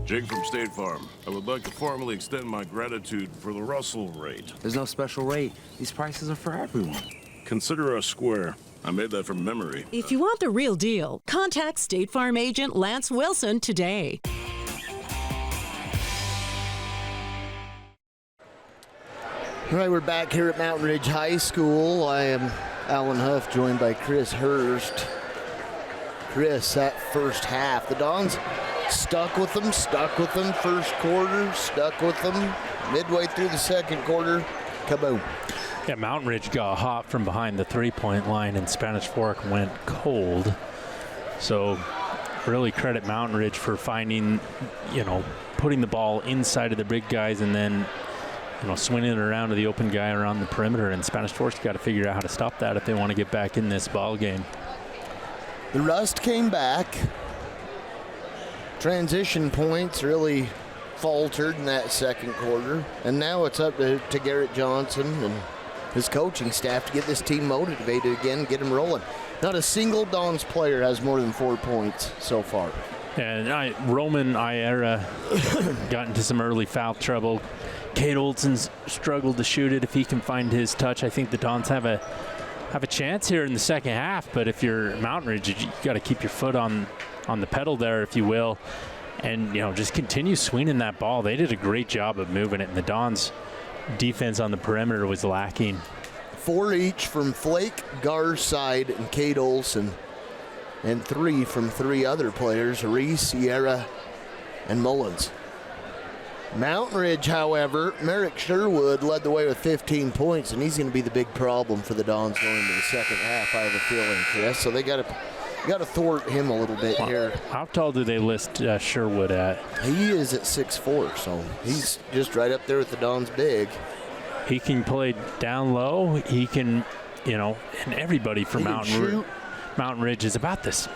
Jake from State Farm. I would like to formally extend my gratitude for the Russell rate. There's no special rate. These prices are for everyone. Consider us square. I made that from memory. If you want the real deal, contact State Farm agent Lance Wilson today. All right, we're back here at Mountain Ridge High School. I am Alan Huff, joined by Chris Hurst. Chris, that first half, the Dons stuck with them first quarter, stuck with them midway through the second quarter. Kaboom. Yeah, Mountain Ridge got hot from behind the three-point line, and Spanish Fork went cold. So really credit Mountain Ridge for finding, putting the ball inside of the big guys and then, swinging it around to the open guy around the perimeter. And Spanish Fork's got to figure out how to stop that if they want to get back in this ball game. The rust came back. Transition points really faltered in that second quarter. And now it's up to Garrett Johnson and his coaching staff to get this team motivated again, get them rolling. Not a single Dons player has more than 4 points so far. And Roman Iera got into some early foul trouble. Cade Olson's struggled to shoot it if he can find his touch. I think the Dons have a chance here in the second half, but if you're Mountain Ridge, you got to keep your foot on the pedal there, if you will, and just continue swinging that ball. They did a great job of moving it, and the Dons' defense on the perimeter was lacking. 4 each from Flake, Garside, and Cade Olson, and 3 from 3 other players, Reese, Sierra, and Mullins. Mountain Ridge, however, Merrick Sherwood led the way with 15 points, and he's going to be the big problem for the Dons going into the second half, I have a feeling, Chris. So they got to thwart him a little bit here. How tall do they list Sherwood at? He is at 6'4", so he's just right up there with the Dons big. He can play down low. He can, and everybody from Mountain Ridge is about this.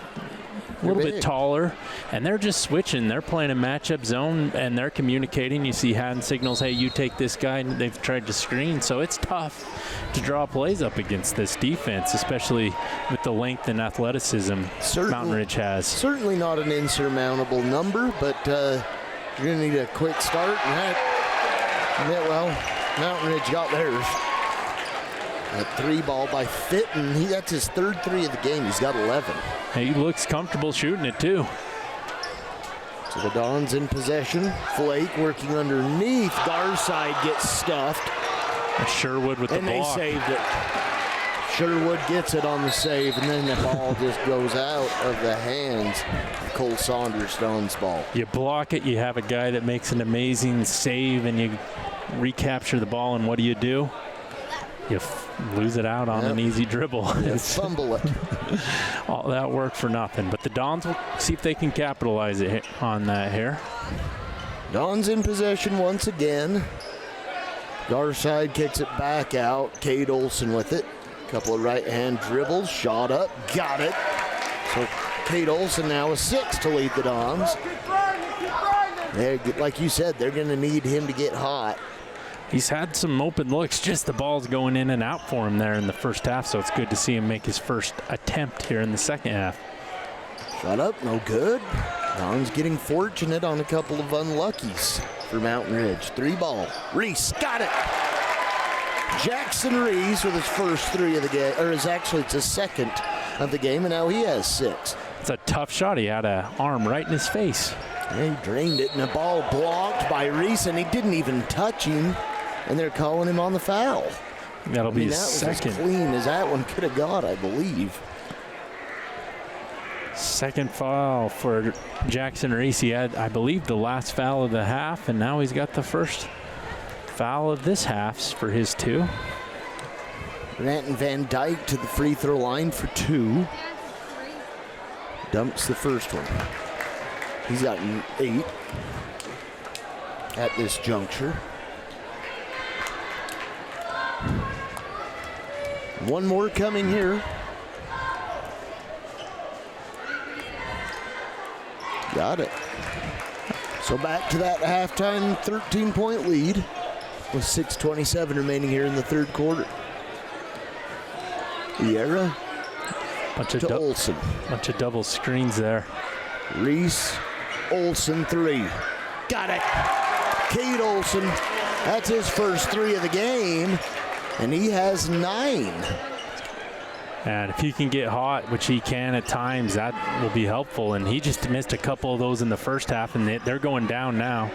A little bit taller, and they're just switching. They're playing a matchup zone, and they're communicating. You see hand signals, hey, you take this guy, and they've tried to screen. So it's tough to draw plays up against this defense, especially with the length and athleticism Mountain Ridge has. Certainly not an insurmountable number, but you're going to need a quick start. Mountain Ridge got theirs. A 3 ball by Fitton. That's his 3rd 3 of the game. He's got 11. He looks comfortable shooting it, too. So the Dons in possession. Flake working underneath. Garside gets stuffed. Sherwood with the block. And they saved it. Sherwood gets it on the save, and then the ball just goes out of the hands of Cole Saunders, Dons ball. You block it, you have a guy that makes an amazing save, and you recapture the ball, and what do? You lose it out on an easy dribble. Fumble it. All that work for nothing. But the Dons will see if they can capitalize on that here. Dons in possession once again. Garside kicks it back out. Cade Olson with it. Couple of right-hand dribbles. Shot up. Got it. So Cade Olson now with 6 to lead the Dons. Like you said, they're going to need him to get hot. He's had some open looks, just the ball's going in and out for him there in the first half, so it's good to see him make his first attempt here in the second half. Shot up, no good. Dons getting fortunate on a couple of unluckies for Mountain Ridge. 3 ball. Reese got it. Jackson Reese with his first 3 of the game, or it's his second of the game, and now he has 6. It's a tough shot. He had an arm right in his face. And he drained it, and the ball blocked by Reese, and he didn't even touch him. And they're calling him on the foul. That'll be his second. As clean as that one could have got, I believe. Second foul for Jackson Reese. He had, I believe, the last foul of the half, and now he's got the first foul of this half for his 2. Granton Van Dyke to the free throw line for 2. Dumps the first one. He's got 8 at this juncture. One more coming here. Got it. So back to that halftime 13-point lead with 6:27 remaining here in the third quarter. Vieira to Olson. Bunch of double screens there. Reese, Olson 3. Got it. Cade Olson, that's his first 3 of the game. And he has 9. And if he can get hot, which he can at times, that will be helpful. And he just missed a couple of those in the first half, and they're going down now.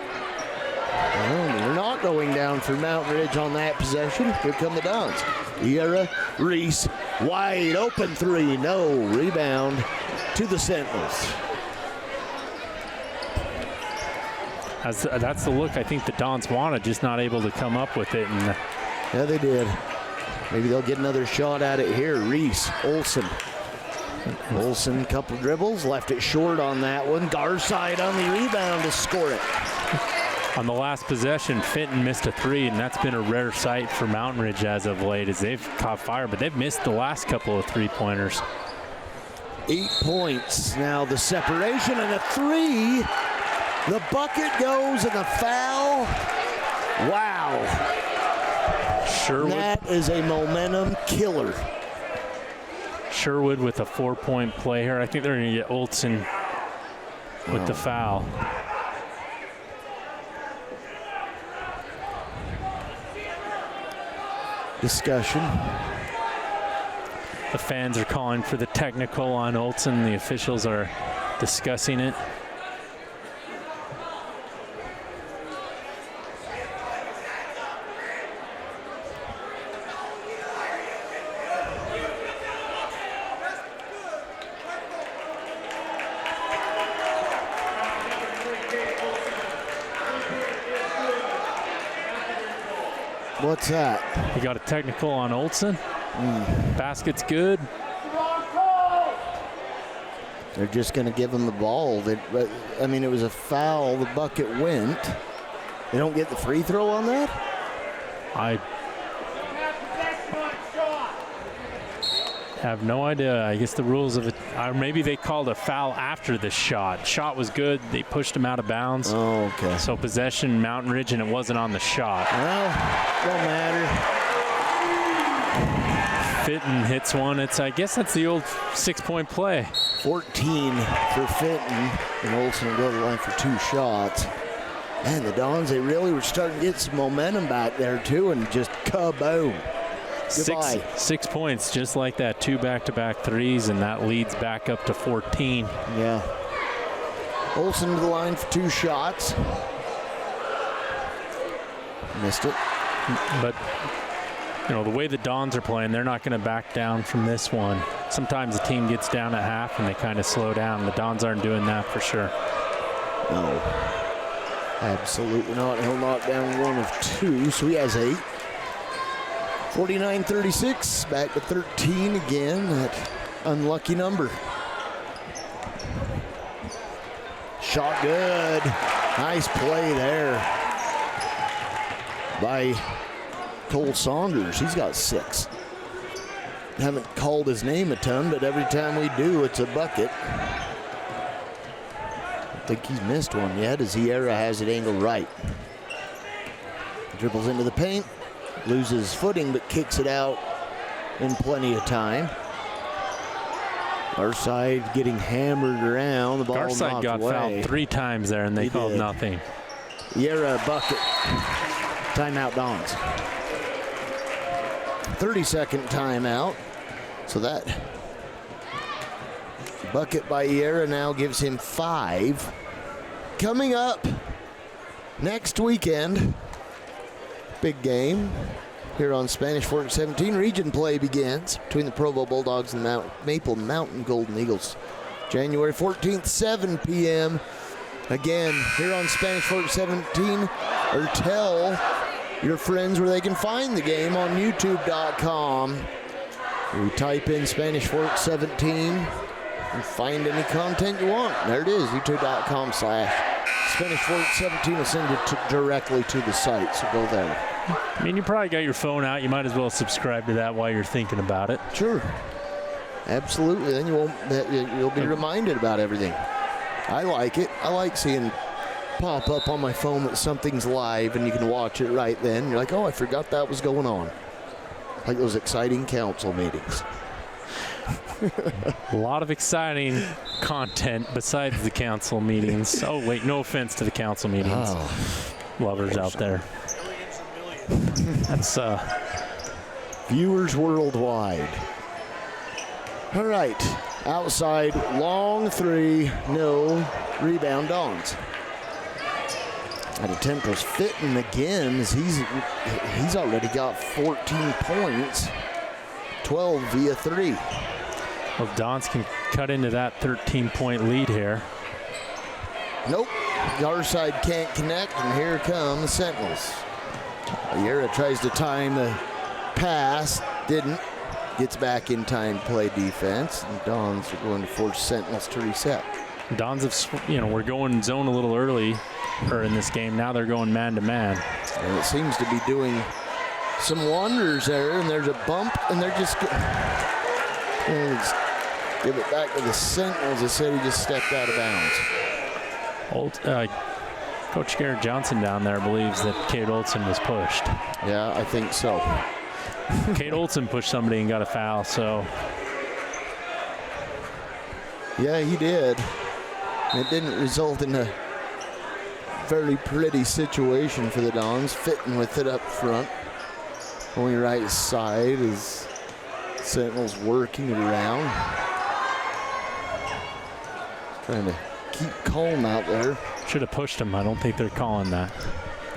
Well, they're not going down for Mountain Ridge on that possession. Here come the Dons. Vieira, Reese, wide open 3. No, rebound to the Sentinels. That's the look I think the Dons wanted, just not able to come up with it. And yeah, they did. Maybe they'll get another shot at it here. Reese, Olsen. Olsen, couple dribbles, left it short on that one. Garside on the rebound to score it. On the last possession, Fenton missed a three, and that's been a rare sight for Mountain Ridge as of late, as they've caught fire, but they've missed the last couple of three-pointers. 8 points. Now the separation and a three. The bucket goes and a foul. Wow. Sherwood. That is a momentum killer. Sherwood with a 4-point play here. I think they're going to get Olsen with the foul. Discussion. The fans are calling for the technical on Olsen. The officials are discussing it. What's that? You got a technical on Olsen. Basket's good. They're just going to give him the ball. I mean, it was a foul. The bucket went. They don't get the free throw on that? I have no idea. I guess the rules of it, or maybe they called a foul after the shot. Shot was good. They pushed him out of bounds. Oh, okay. So possession, Mountain Ridge, and it wasn't on the shot. Well, don't matter. Fitton hits one. I guess that's the old 6-point play. 14 for Fitton, and Olsen will go to the line for 2 shots. And the Dons, they really were starting to get some momentum back there too, and just kaboom. Goodbye. 6 points, just like that. 2 back-to-back threes, and that leads back up to 14. Yeah. Olsen to the line for 2 shots. Missed it. But, you know, the way the Dons are playing, they're not going to back down from this one. Sometimes the team gets down at half and they kind of slow down. The Dons aren't doing that for sure. No. Absolutely not. He'll knock down 1 of 2, so he has 8. 49-36, back to 13 again, that unlucky number. Shot good. Nice play there by Cole Saunders. He's got 6. Haven't called his name a ton, but every time we do, it's a bucket. I don't think he's missed one yet, as Hierra has it angled right. Dribbles into the paint. Loses footing, but kicks it out in plenty of time. Garside getting hammered around. The ball Garside got fouled 3 times there, and they called nothing. Hierra bucket. Timeout Dons. 30-second timeout. So that bucket by Hierra now gives him 5. Coming up next weekend, big game here on Spanish Fork 17. Region play begins between the Provo Bulldogs and Maple Mountain Golden Eagles. January 14th, 7 p.m. Again, here on Spanish Fork 17. Or tell your friends where they can find the game on YouTube.com. You type in Spanish Fork 17 and find any content you want. There it is, youtube.com/Spanish Fork 17 will send you directly to the site, so go there. I mean, you probably got your phone out. You might as well subscribe to that while you're thinking about it. Sure. Absolutely. Then you'll be reminded about everything. I like it. I like seeing pop up on my phone that something's live and you can watch it right then. You're like, oh, I forgot that was going on. Like those exciting council meetings. A lot of exciting content besides the council meetings. Oh, wait, no offense to the council meetings. Lovers out there. That's viewers worldwide. All right, outside, long 3, no rebound Dons. That attempt was Fitton again, as he's already got 14 points, 12 via 3. Well, Dons can cut into that 13-point lead here. Nope, our side can't connect, and here come the Sentinels. Ayera tries to time the pass, didn't. Gets back in time to play defense, and Dons are going to force Sentinels to reset. Dons have, we're going zone a little early in this game. Now they're going man-to-man. And it seems to be doing some wonders there, and there's a bump, and they're just give it back to the Sentinels. They said he just stepped out of bounds. Coach Garrett Johnson down there believes that Cade Olson was pushed. Yeah, I think so. Cade Olson pushed somebody and got a foul, so. Yeah, he did. It didn't result in a very pretty situation for the Dons. Fitting with it up front. Going right side as Sentinels working it around. Trying to keep calm out there. Should have pushed him. I don't think they're calling that.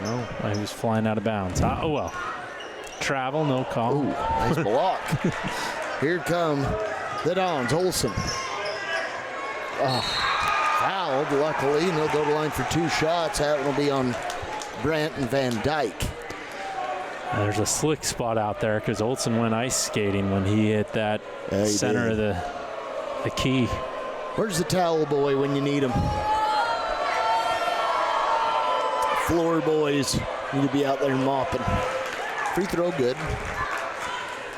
No. He was flying out of bounds. Oh, well. Travel, no call. Ooh, nice block. Here come the Dons. Olson. Fouled, luckily, and he'll go to line for 2 shots. That will be on Brant and Van Dyke. There's a slick spot out there because Olson went ice skating when he hit that center of the key. Where's the towel boy when you need him? Floor boys need to be out there mopping. Free throw good.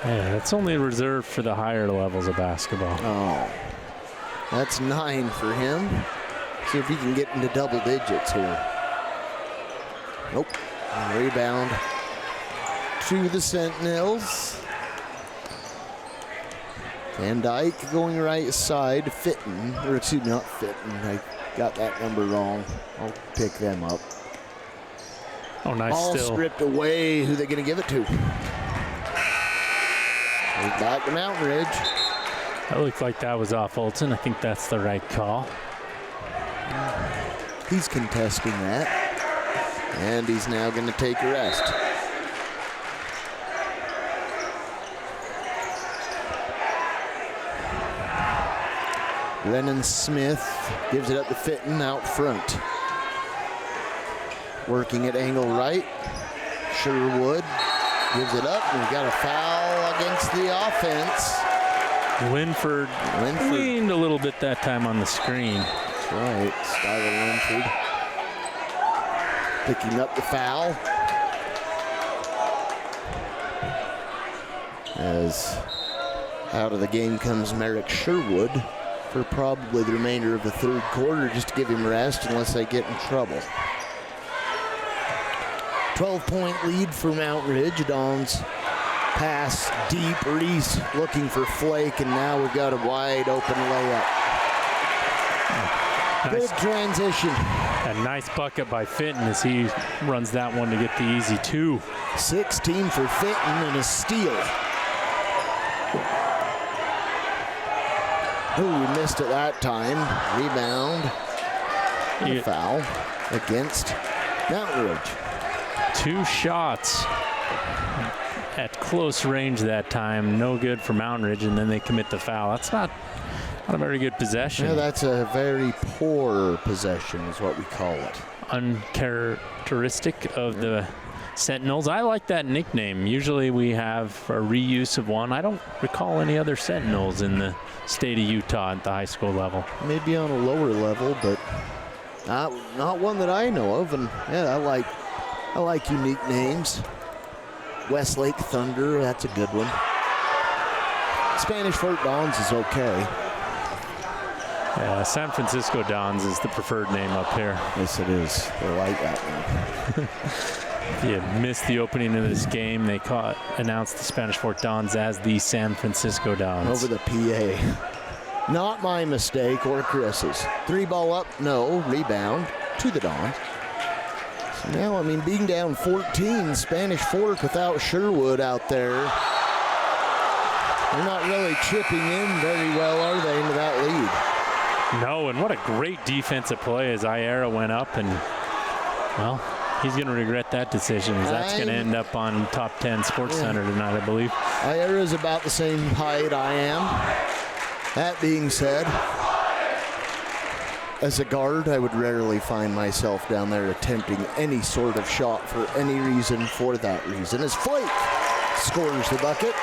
Yeah, that's only reserved for the higher levels of basketball. Oh, that's 9 for him. See if he can get into double digits here. Nope. Rebound to the Sentinels. Van Dyke going right side. Fitton, or excuse me, not Fitton. I got that number wrong. I'll pick them up. Oh, nice Ball still. stripped away. Who they going to give it to? Back to Mountain Ridge. That looked like that was off Olson. I think that's the right call. He's contesting that. And he's now going to take a rest. Lennon Smith gives it up to Fitton out front. Working at angle right. Sherwood gives it up, and we got a foul against the offense. Linford leaned a little bit that time on the screen. That's right, Skylar Linford picking up the foul. As out of the game comes Merrick Sherwood for probably the remainder of the 3rd quarter, just to give him rest unless they get in trouble. 12-point lead for Mount Ridge. Dons pass deep. Reese looking for Flake, and now we've got a wide open layup. Good transition. A nice bucket by Fitton as he runs that one to get the easy 2. 16 for Fitton and a steal. Oh, we missed it that time. Rebound. And a foul against Mountain Ridge. 2 shots at close range that time. No good for Mountain Ridge, and then they commit the foul. That's not a very good possession. Yeah, that's a very poor possession is what we call it. Uncharacteristic of the Sentinels. I like that nickname. Usually we have a reuse of one. I don't recall any other Sentinels in the state of Utah at the high school level. Maybe on a lower level, but not one that I know of. And yeah, I like unique names. Westlake Thunder, that's a good one. Spanish Fort Dons is okay. Yeah, San Francisco Dons is the preferred name up here. Yes, it is. They like that one. If you missed the opening of this game, they announced the Spanish Fort Dons as the San Francisco Dons. Over the PA. Not my mistake or Chris's. 3 ball up, no. Rebound to the Dons. So now, I mean, being down 14, Spanish Fork without Sherwood out there. They're not really chipping in very well, are they, into that lead? No, and what a great defensive play as Ayera went up, and, well, he's going to regret that decision, as that's going to end up on Top 10 Sports Center tonight, I believe. Ayera's about the same height I am. That being said, as a guard, I would rarely find myself down there attempting any sort of shot for any reason for that reason. As Flake scores the bucket,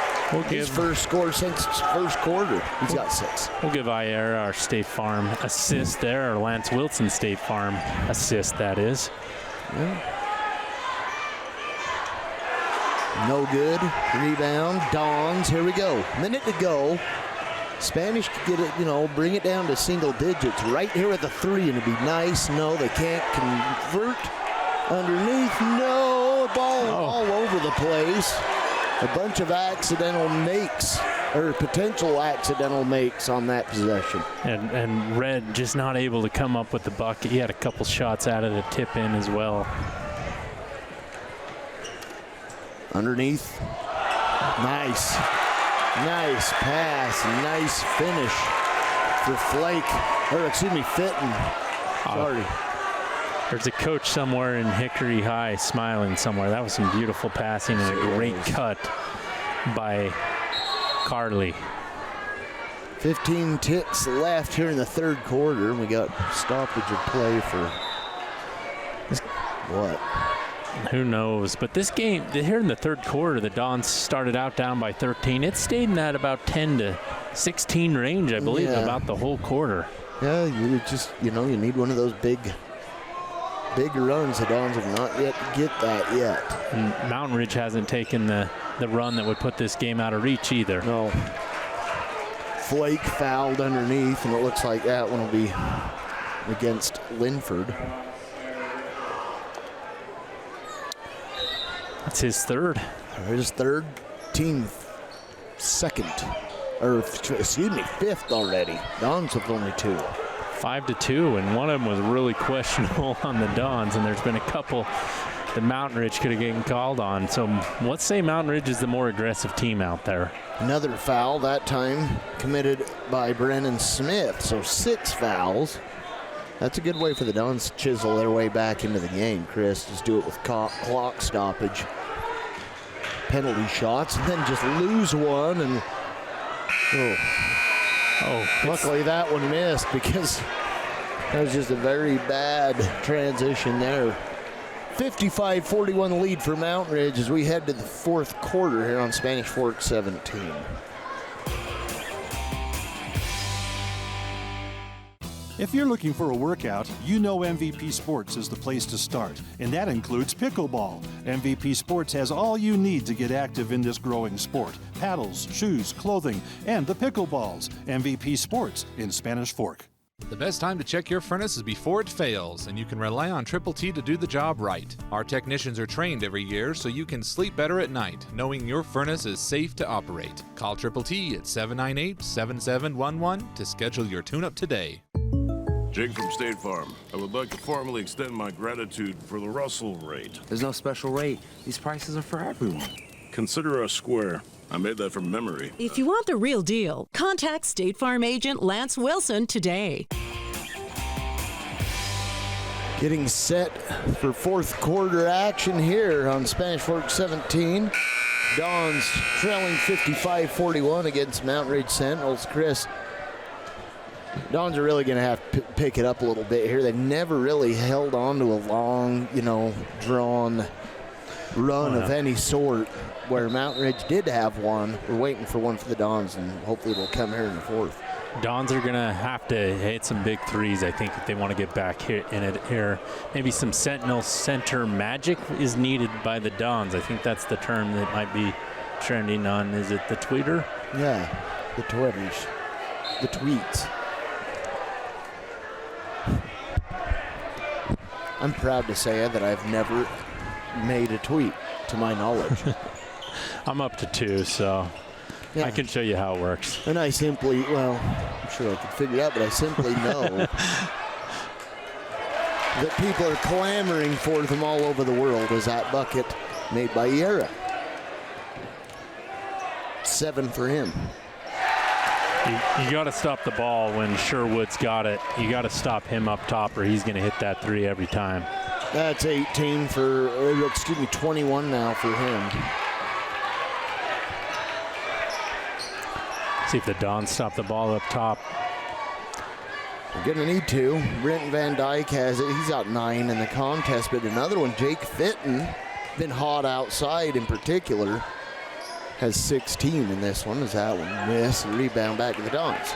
his first score since first quarter. He's got 6. We'll give Iyer our State Farm assist there, or Lance Wilson State Farm assist, that is. Yeah. No good. Rebound. Dons. Here we go. Minute to go. Spanish could get it, bring it down to single digits right here with a 3, and it'd be nice. No, they can't convert. Underneath. No. Ball all over the place. A bunch of accidental makes, or potential accidental makes on that possession. And Red just not able to come up with the bucket. He had a couple shots out of the tip in as well. Underneath. Nice. Nice pass. Nice finish for Fitton. Sorry. There's a coach somewhere in Hickory High smiling somewhere. That was some beautiful passing and a great cut by Carly. 15 ticks left here in the third quarter. We got stoppage of play for what? Who knows? But this game, here in the third quarter, the Dons started out down by 13. It stayed in that about 10 to 16 range, I believe, about the whole quarter. Yeah, you just, you need one of those big runs. The Dons have not yet get that yet. And Mountain Ridge hasn't taken the run that would put this game out of reach either. No. Flake fouled underneath, and it looks like that one will be against Linford. That's his third. His third, team second. Fifth already. Dons have only 2. 5-2, and one of them was really questionable on the Dons, and there's been a couple that Mountain Ridge could have gotten called on. So let's say Mountain Ridge is the more aggressive team out there. Another foul, that time committed by Brennan Smith. So 6 fouls. That's a good way for the Dons to chisel their way back into the game, Chris. Just do it with clock stoppage, penalty shots, and then just lose one. And luckily that one missed, because that was just a very bad transition there. 55-41 lead for Mountain Ridge as we head to the fourth quarter here on Spanish Fork 17. If you're looking for a workout, you know MVP Sports is the place to start, and that includes pickleball. MVP Sports has all you need to get active in this growing sport: paddles, shoes, clothing, and the pickleballs. MVP Sports in Spanish Fork. The best time to check your furnace is before it fails, and you can rely on Triple T to do the job right. Our technicians are trained every year so you can sleep better at night, knowing your furnace is safe to operate. Call Triple T at 798-7711 to schedule your tune-up today. Jake from State Farm. I would like to formally extend my gratitude for the Russell rate. There's no special rate. These prices are for everyone. Consider us square. I made that from memory. If you want the real deal, contact State Farm agent Lance Wilson today. Getting set for fourth quarter action here on Spanish Fork 17. Dons trailing 55-41 against Mountain Ridge Sentinels. Chris, Dons are really going to have to pick it up a little bit here. They've never really held on to a long, drawn run of any sort, where Mountain Ridge did have one. We're waiting for one for the Dons, and hopefully it'll come here in the fourth. Dons are going to have to hit some big threes, I think, if they want to get back here in it here. Maybe some Sentinel center magic is needed by the Dons. I think that's the term that might be trending on. Is it the tweeter? Yeah, the Twitters. The tweets. I'm proud to say that I've never made a tweet, to my knowledge. I'm up to 2, so I can show you how it works. And I simply, I'm sure I could figure it out, but I simply know that people are clamoring for them all over the world as that bucket made by Yera. 7 for him. You got to stop the ball when Sherwood's got it. You got to stop him up top, or he's going to hit that 3 every time. That's 21 now for him. See if the Dons stop the ball up top. We're going to need to. Brenton Van Dyke has it. He's out 9 in the contest, but another one, Jake Fitton, been hot outside in particular, has 16 in this one. As that one missed, rebound back to the Dons.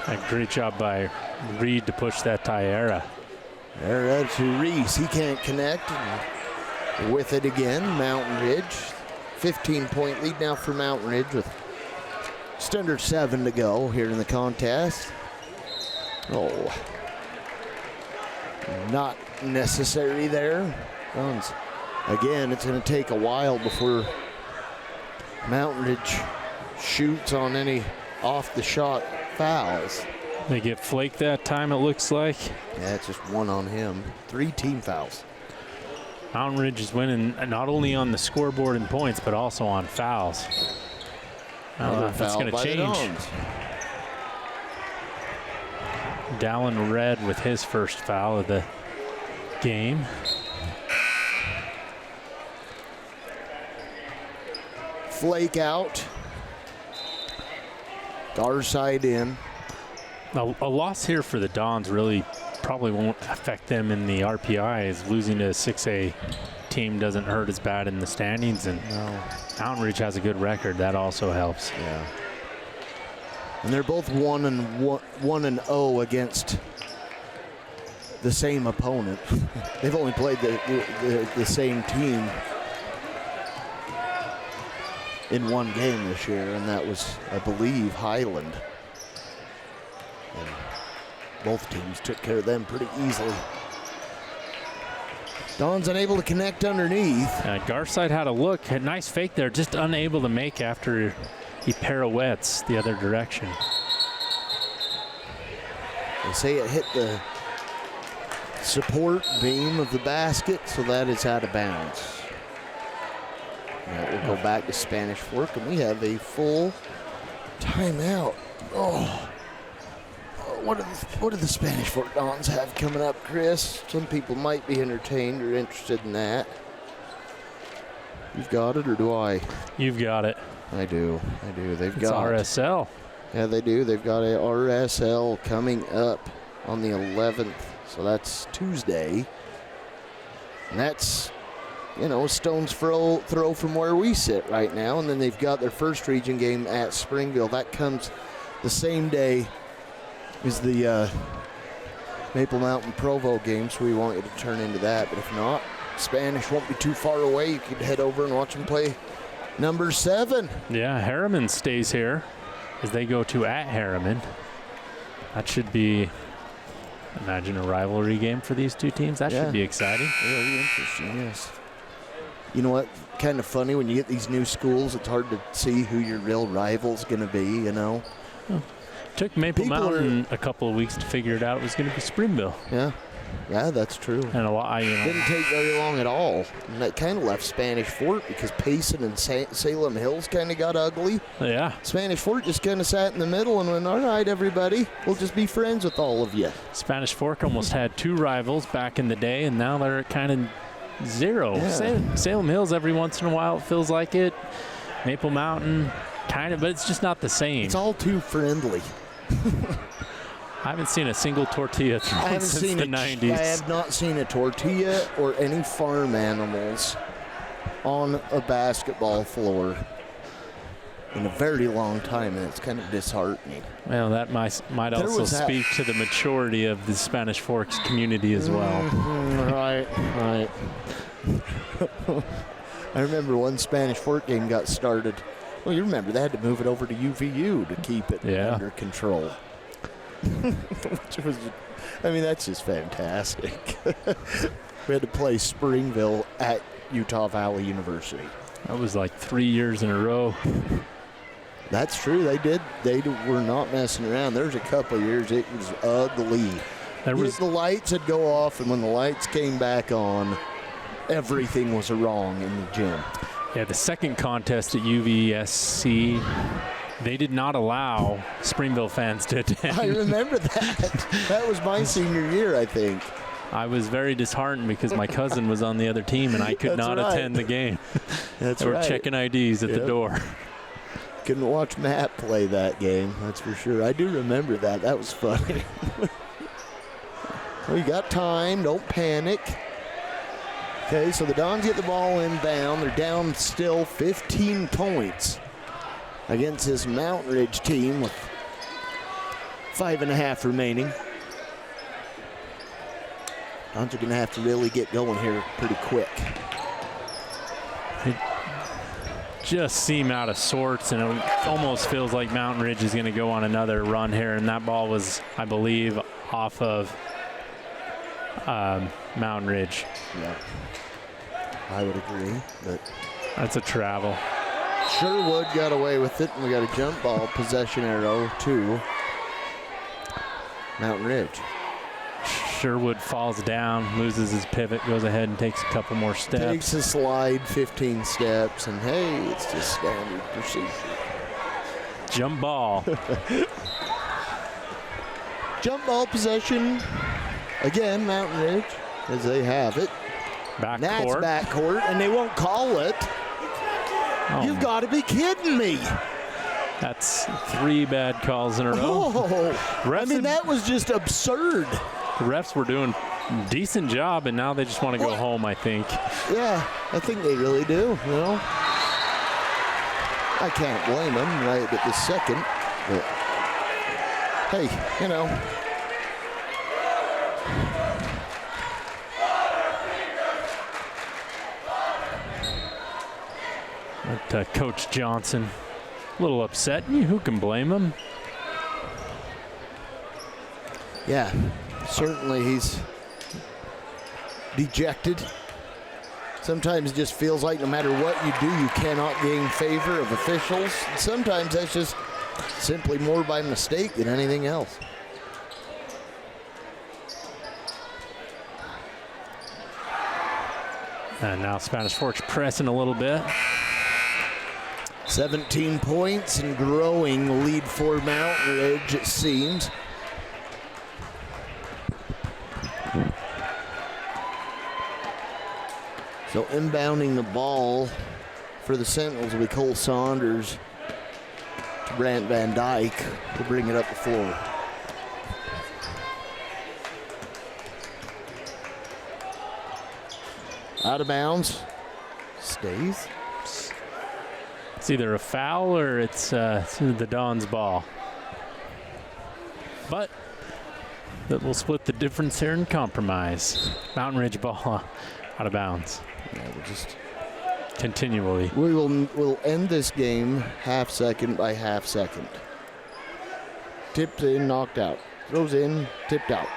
A great job by Reed to push that Tierra. There to Reese. He can't connect. With it again, Mountain Ridge. 15-point lead now for Mountain Ridge with just under 7 to go here in the contest. Oh, not necessary there. Dons. Again, it's going to take a while before Mountain Ridge shoots on any off-the-shot fouls. They get flaked that time, it looks like. Yeah, it's just 1 on him. 3 team fouls. Mountain Ridge is winning not only on the scoreboard and points, but also on fouls. I don't know if that's going to change. Dallin Red with his first foul of the game. Flake out. Garside in. A loss here for the Dons really probably won't affect them in the RPIs. Losing to a 6A team doesn't hurt as bad in the standings, and Mountain Ridge has a good record. That also helps. Yeah. And they're both 1-0 against the same opponent. They've only played the same team in one game this year, and that was, I believe, Highland. And both teams took care of them pretty easily. Don's unable to connect underneath. Garside had a look, had a nice fake there, just unable to make after he pirouettes the other direction. They say it hit the support beam of the basket, so that is out of bounds. That will go back to Spanish Fork, and we have a full timeout. What do the Spanish Fork Dons have coming up, Chris? Some people might be entertained or interested in that. You've got it, or do I? You've got it. I do. They've it's got RSL. Yeah, they do. They've got a RSL coming up on the 11th, so that's Tuesday. And that's, a stone's throw from where we sit right now. And then they've got their first region game at Springville. That comes the same day as the Maple Mountain Provo game, so we want you to turn into that. But if not, Spanish won't be too far away. You could head over and watch them play number 7. Yeah, Harriman stays here as they go to at Harriman. That should be, imagine, a rivalry game for these two teams. That should be exciting. Really interesting, yes. You know what? Kind of funny when you get these new schools, it's hard to see who your real rival's going to be, Took Maple Mountain a couple of weeks to figure it out. It was going to be Springville. Yeah, that's true. And a lot, didn't take very long at all. And that kind of left Spanish Fort because Payson and Salem Hills kind of got ugly. Yeah. Spanish Fort just kind of sat in the middle and went, all right, everybody, we'll just be friends with all of you. Spanish Fork almost had 2 rivals back in the day, and now they're at kind of 0. Yeah. Salem Hills, every once in a while, it feels like it. Maple Mountain, kind of, but it's just not the same. It's all too friendly. I haven't seen a single tortilla thrown since the 90s. I have not seen a tortilla or any farm animals on a basketball floor in a very long time, and it's kind of disheartening. Well, that might also speak to the maturity of the Spanish Forks community as well. Right. I remember one Spanish Fork game got started. Well, you remember they had to move it over to UVU to keep it under control. Which was, that's just fantastic. We had to play Springville at Utah Valley University. That was like 3 years in a row. That's true. They did. They were not messing around. There's a couple of years it was ugly. The lights would go off, and when the lights came back on, everything was wrong in the gym. Yeah, the second contest at UVSC, they did not allow Springville fans to attend. I remember that. That was my senior year, I think. I was very disheartened because my cousin was on the other team and I could not attend the game. That's they were right. checking IDs at the door. Couldn't watch Matt play that game, that's for sure. I do remember that. That was funny. We got time. Don't panic. Okay, so the Dons get the ball inbound. They're down still 15 points against this Mountain Ridge team with 5.5 remaining. Dons are going to have to really get going here pretty quick. It just seemed out of sorts, and it almost feels like Mountain Ridge is going to go on another run here, and that ball was, I believe, off of Mountain Ridge. Yeah, I would agree, but that's a travel. Sherwood got away with it, and we got a jump ball possession arrow to Mountain Ridge. Sherwood falls down, loses his pivot, goes ahead and takes a couple more steps. Takes a slide, 15 steps, and hey, it's just standard procedure. Jump ball. Jump ball possession. Again, Mountain Ridge, as they have it. Backcourt. That's backcourt, and they won't call it. Oh. You've got to be kidding me. That's 3 bad calls in a row. Oh, I mean, that was just absurd. The refs were doing a decent job, and now they just want to go home, I think. Yeah, I think they really do, you know. I can't blame them right at the second, but hey, you know. But Coach Johnson, a little upset. Who can blame him? Yeah, certainly he's dejected. Sometimes it just feels like no matter what you do, you cannot gain favor of officials. Sometimes that's just simply more by mistake than anything else. And now Spanish Fork pressing a little bit. 17 points and growing lead for Mountain Ridge, it seems. So inbounding the ball for the Sentinels will be Cole Saunders to Brant Van Dyke to bring it up the floor. Out of bounds. Stays. It's either a foul or it's the Dons ball. But that will split the difference here in compromise. Mountain Ridge ball out of bounds. Yeah, we'll just continually. We'll end this game half second by half second. Tipped in, knocked out. Throws in, tipped out.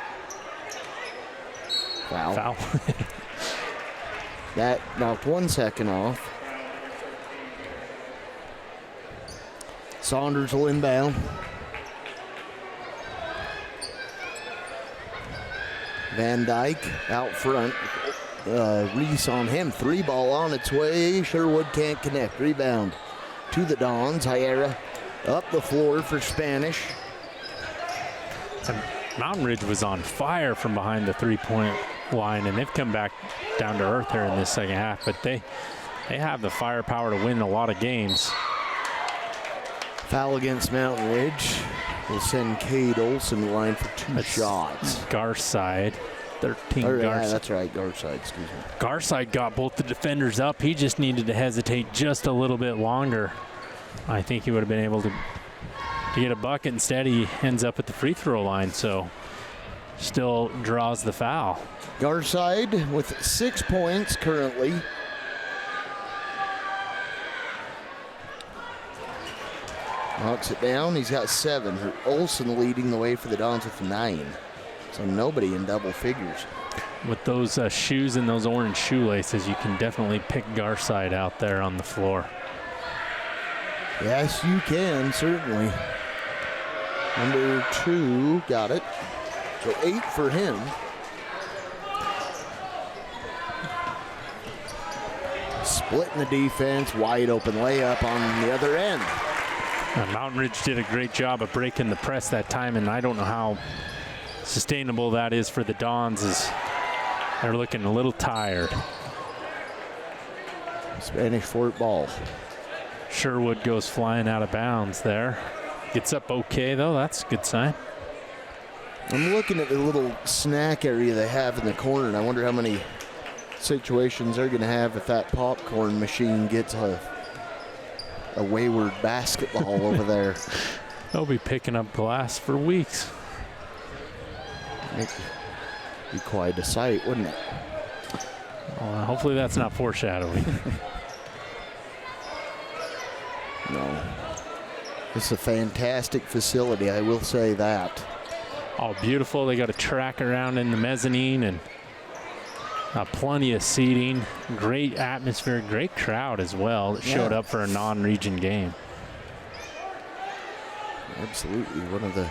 Foul. Foul. That knocked 1 second off. Saunders will inbound. Van Dyke out front. Reese on him. 3 ball on its way. Sherwood can't connect. Rebound to the Dons. Hyera up the floor for Spanish. And Mountain Ridge was on fire from behind the 3-point line, and they've come back down to earth here in this second half, but they have the firepower to win a lot of games. Foul against Mountain Ridge. We'll send Cade Olson the line for 2 shots. Garside, 13. Yeah, Garside. that's right, Garside, excuse me. Garside got both the defenders up. He just needed to hesitate just a little bit longer. I think he would have been able to get a bucket. Instead, he ends up at the free throw line, so still draws the foul. Garside with 6 points currently. Knocks it down. He's got 7. Olson leading the way for the Dons with 9. So nobody in double figures. With those shoes and those orange shoelaces, you can definitely pick Garside out there on the floor. Yes, you can, certainly. Number 2, got it. So 8 for him. Splitting the defense, wide open layup on the other end. Mountain Ridge did a great job of breaking the press that time, and I don't know how sustainable that is for the Dons, as they're looking a little tired. Spanish Fort ball. Sherwood goes flying out of bounds there. Gets up okay, though. That's a good sign. I'm looking at the little snack area they have in the corner, and I wonder how many situations they're going to have if that popcorn machine gets a wayward basketball over there. They'll be picking up glass for weeks. It'd be quite a sight, wouldn't it? Well, hopefully that's not foreshadowing. No. It's a fantastic facility, I will say that. Oh, beautiful. They got a track around in the mezzanine and plenty of seating. Great atmosphere, great crowd as well that showed up for a non-region game. Absolutely. One of the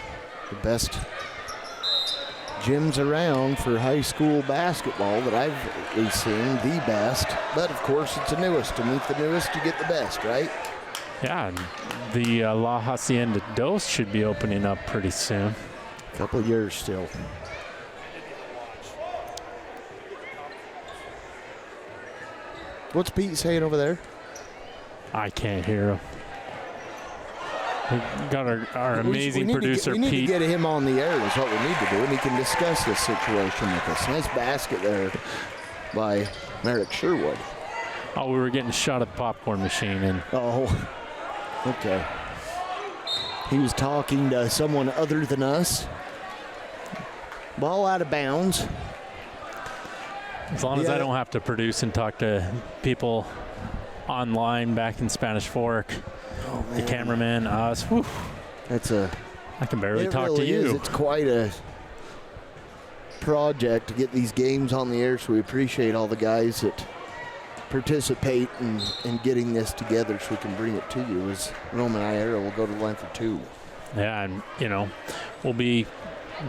best gyms around for high school basketball that I've at least seen, the best. But, of course, it's the newest. To meet the newest, you get the best, right? Yeah, and the La Hacienda Dos should be opening up pretty soon. A couple of years still. What's Pete saying over there? I can't hear him. We got our amazing producer, Pete. We need to get him on the air is what we need to do, and he can discuss this situation with us. Nice basket there by Merrick Sherwood. Oh, we were getting a shot at the popcorn machine. And oh, okay. He was talking to someone other than us. Ball out of bounds. As long as I don't have to produce and talk to people online back in Spanish Fork, the cameraman, us, whew, I can barely talk to you. It's quite a project to get these games on the air, so we appreciate all the guys that participate in getting this together so we can bring it to you. As Roman Iera will go to the line for 2. Yeah, and, we'll be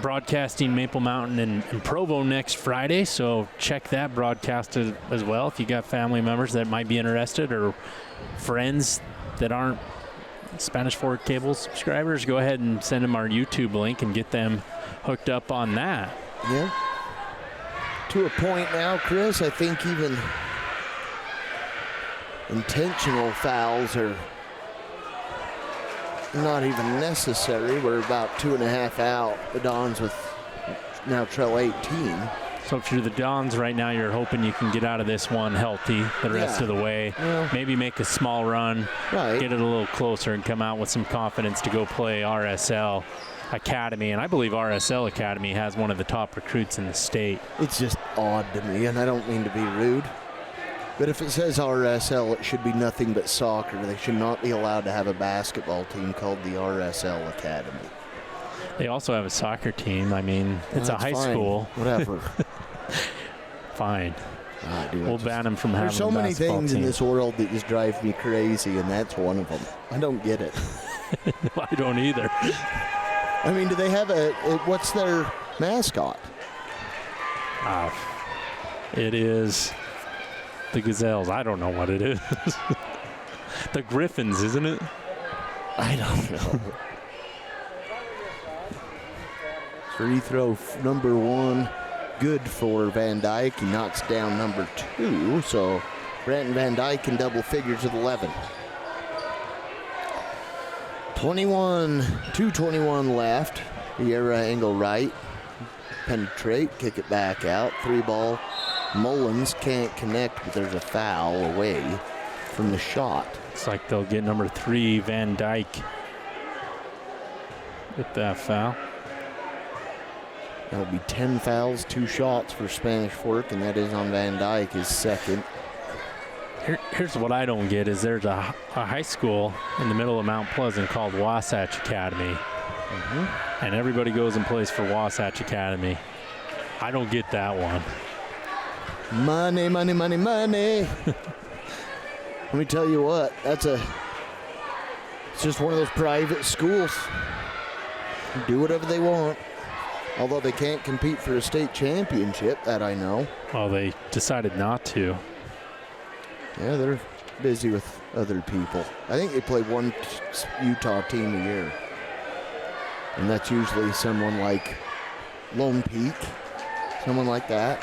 broadcasting Maple Mountain and Provo next Friday, so check that broadcast as well if you got family members that might be interested or friends that aren't Spanish Fork cable subscribers. Go ahead and send them our YouTube link and get them hooked up on that. Yeah. To a point now, Chris, I think even intentional fouls are not even necessary. We're about 2.5 out. The Dons with now trail 18. So if you're the Dons right now, you're hoping you can get out of this one healthy the rest of the way. Yeah. Maybe make a small run, get it a little closer, and come out with some confidence to go play RSL Academy. And I believe RSL Academy has one of the top recruits in the state. It's just odd to me, and I don't mean to be rude. But if it says RSL, it should be nothing but soccer. They should not be allowed to have a basketball team called the RSL Academy. They also have a soccer team. I mean, it's a high school. Whatever. Fine. Dude, we'll ban them from having a basketball team. There's so many things in this world that just drive me crazy, and that's one of them. I don't get it. I don't either. I mean, do they have what's their mascot? It is the Gazelles. I don't know what it is. The Griffins, isn't it? I don't know. Free throw number 1, good for Van Dyke. He knocks down number 2, so Brandon Van Dyke in double figures with 11. 2:21 left. Vieira angle right. Penetrate, kick it back out. 3-ball. Mullins can't connect, but there's a foul away from the shot. Looks like they'll get number 3, Van Dyke, with that foul. That'll be 10 fouls, 2 shots for Spanish Fork, and that is on Van Dyke, his second. Here's what I don't get is there's a high school in the middle of Mount Pleasant called Wasatch Academy. And everybody goes and plays for Wasatch Academy. I don't get that one. Money, money, money, money. Let me tell you what, it's just one of those private schools. Do whatever they want. Although they can't compete for a state championship, that I know. Oh, they decided not to. Yeah, they're busy with other people. I think they play one Utah team a year. And that's usually someone like Lone Peak, someone like that.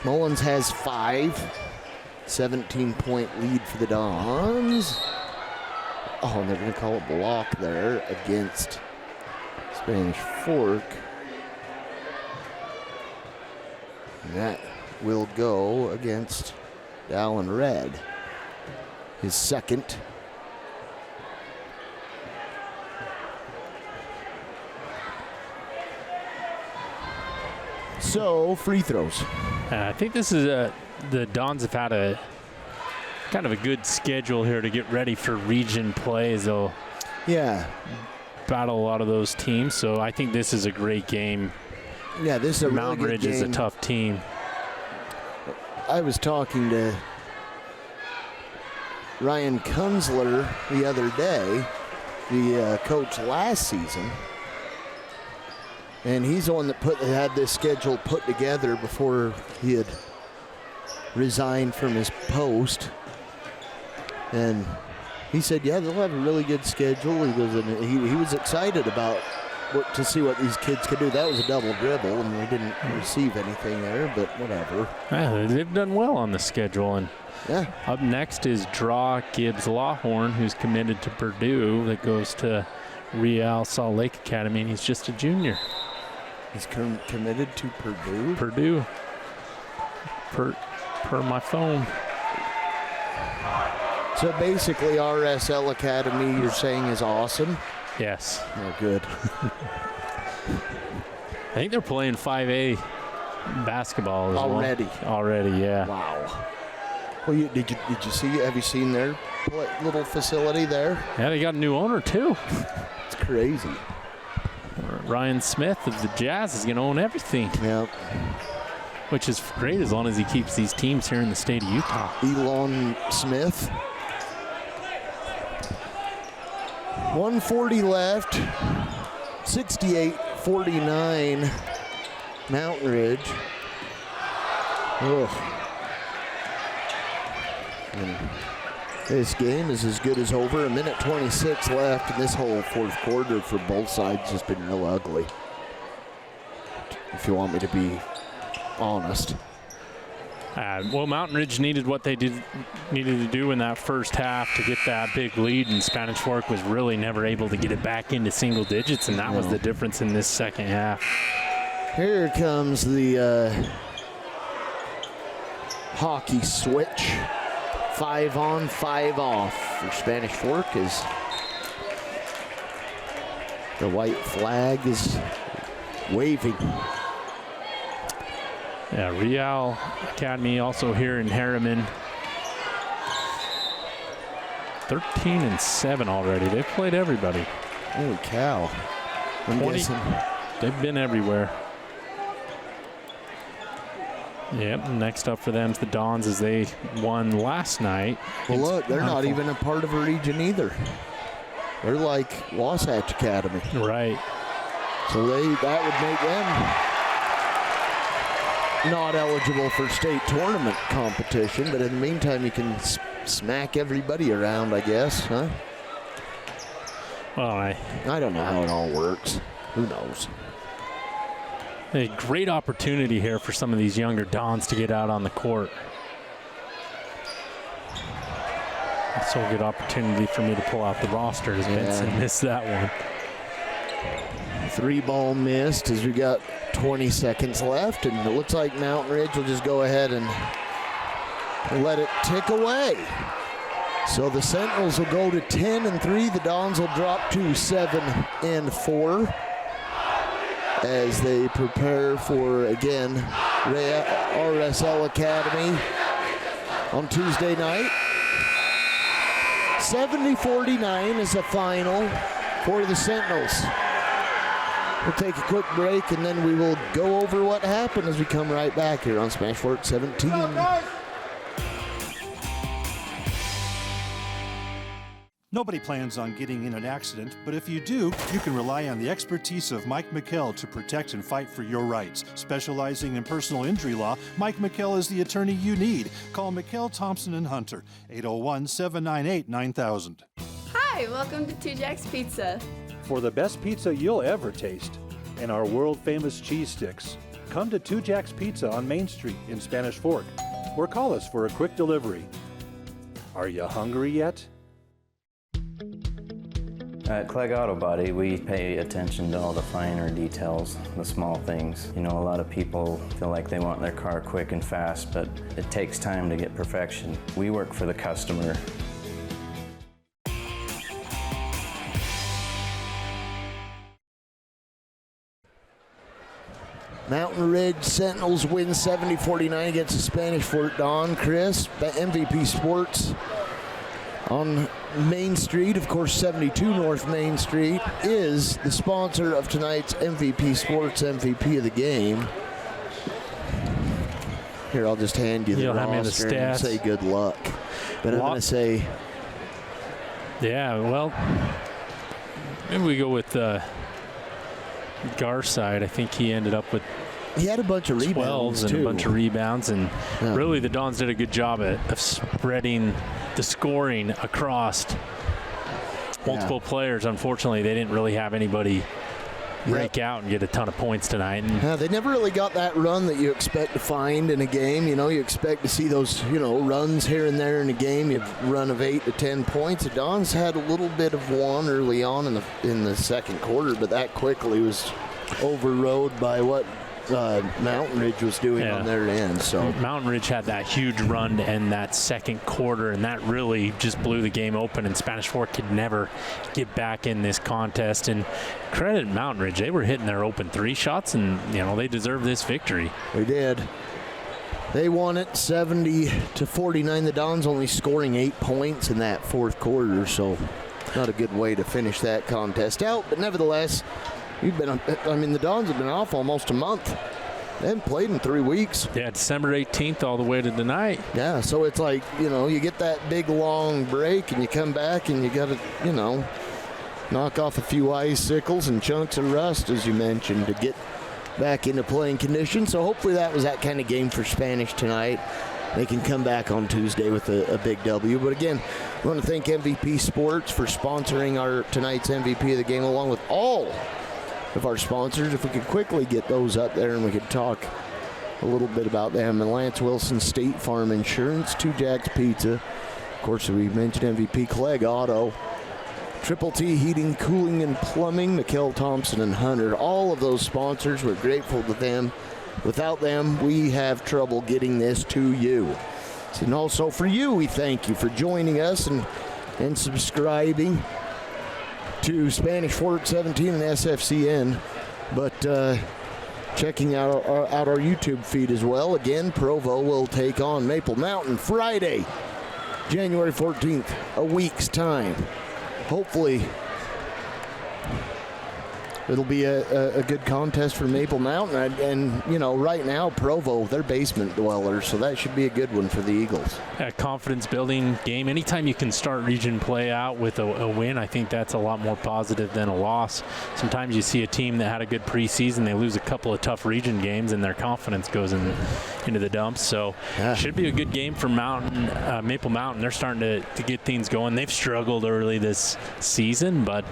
Mullins has 5. 17-point lead for the Dons. Oh, and they're going to call a block there against Spanish Fork. And that will go against Dallin Red. His second. So, free throws. I think this is the Dons have had a kind of a good schedule here to get ready for region play as they'll battle a lot of those teams. So I think this is a great game. Yeah, this is a Mountain really good Ridge is a game. tough team. I was talking to Ryan Kunzler the other day, the coach last season, and he's the one that had this schedule put together before he had resigned from his post. And he said, yeah, they'll have a really good schedule. He goes, and he was excited about to see what these kids could do. That was a double dribble, and we didn't receive anything there, but whatever. Yeah, they've done well on the schedule. And up next is Draw Gibbs Lawhorn, who's committed to Purdue, that goes to Real Salt Lake Academy, and he's just a junior. He's committed to Purdue? Purdue. Per my phone. So basically, RSL Academy, you're saying, is awesome? Yes. Oh, good. I think they're playing 5A basketball as already. Well. Already, yeah. Wow. Well, did you see? Have you seen their little facility there? Yeah, they got a new owner too. It's crazy. Ryan Smith of the Jazz is going to own everything. Yep. Which is great as long as he keeps these teams here in the state of Utah. Elon Smith. 140 left. 68-49. Mountain Ridge. Ugh. And this game is as good as over. 1:26 left, and this whole fourth quarter for both sides has been real ugly, if you want me to be honest. Well, Mountain Ridge needed what they needed to do in that first half to get that big lead, and Spanish Fork was really never able to get it back into single digits, and that was the difference in this second half. Here comes the hockey switch. 5 on, 5 off for Spanish Fork as the white flag is waving. Yeah, Real Academy also here in Harriman. 13-7 already. They've played everybody. Holy cow. I'm guessing. They've been everywhere. Yep, next up for them is the Dons as they won last night. Well, look, they're not even a part of a region either. They're like Wasatch Academy. Right. So that would make them not eligible for state tournament competition, but in the meantime, you can smack everybody around, I guess, huh? Well, I don't know how it all works. Who knows? A great opportunity here for some of these younger Dons to get out on the court. So a good opportunity for me to pull out the roster as Vincent missed that one. 3 ball missed as we got 20 seconds left, and it looks like Mountain Ridge will just go ahead and let it tick away. So the Sentinels will go to 10-3. The Dons will drop to 7-4 as they prepare for, again, RSL Academy on Tuesday night. 70-49 is the final for the Sentinels. We'll take a quick break, and then we will go over what happened as we come right back here on Spanish Fork 17. Nobody plans on getting in an accident, but if you do, you can rely on the expertise of Mike McKell to protect and fight for your rights. Specializing in personal injury law, Mike McKell is the attorney you need. Call McKell, Thompson & Hunter, 801-798-9000. Hi, welcome to Two Jacks Pizza. For the best pizza you'll ever taste and our world-famous cheese sticks, come to Two Jacks Pizza on Main Street in Spanish Fork, or call us for a quick delivery. Are you hungry yet? At Clegg Auto Body, we pay attention to all the finer details, the small things. You know, a lot of people feel like they want their car quick and fast, but it takes time to get perfection. We work for the customer. Mountain Ridge Sentinels win 70-49 against the Spanish Fort Don. Chris, MVP Sports on Main Street, of course 72 North Main Street, is the sponsor of tonight's MVP Sports MVP of the game. Here, I'll just hand you the roster and say good luck. But I'm going to say... Yeah, well, maybe we go with Garside. I think he ended up with... He had a bunch of rebounds, 12s and a bunch of rebounds, and really the Dons did a good job of spreading the scoring across multiple players. Unfortunately, they didn't really have anybody break out and get a ton of points tonight. And they never really got that run that you expect to find in a game. You know, you expect to see those, runs here and there in a game. You have a run of 8 to 10 points. The Dons had a little bit of one early on in the second quarter, but that quickly was overrode by what Mountain Ridge was doing on their end. So Mountain Ridge had that huge run in that second quarter, and that really just blew the game open, and Spanish Fort could never get back in this contest. And credit Mountain Ridge, they were hitting their open 3 shots, and they deserved this victory. They did. They won it 70-49. The Dons only scoring 8 points in that fourth quarter, so not a good way to finish that contest out. But nevertheless, the Dons have been off almost a month. They haven't played in 3 weeks. Yeah, December 18th all the way to tonight. Yeah, so it's like, you get that big, long break, and you come back, and you got to, knock off a few icicles and chunks of rust, as you mentioned, to get back into playing condition. So hopefully that was that kind of game for Spanish tonight. They can come back on Tuesday with a big W. But again, we want to thank MVP Sports for sponsoring our tonight's MVP of the game, along with all of our sponsors. If we could quickly get those up there and we could talk a little bit about them. And Lance Wilson, State Farm Insurance, 2 Jacks Pizza. Of course, we mentioned MVP, Clegg Auto, Triple T Heating, Cooling, and Plumbing, McKell Thompson and Hunter. All of those sponsors, we're grateful to them. Without them, we have trouble getting this to you. And also for you, we thank you for joining us and subscribing to Spanish Fort 17 and SFCN, but checking out our YouTube feed as well. Again, Provo will take on Maple Mountain Friday, January 14th, a week's time. Hopefully, it'll be a good contest for Maple Mountain. And right now, Provo, they're basement dwellers, so that should be a good one for the Eagles. A confidence-building game. Anytime you can start region play out with a win, I think that's a lot more positive than a loss. Sometimes you see a team that had a good preseason, they lose a couple of tough region games, and their confidence goes into the dumps. So should be a good game for Maple Mountain. They're starting to get things going. They've struggled early this season, but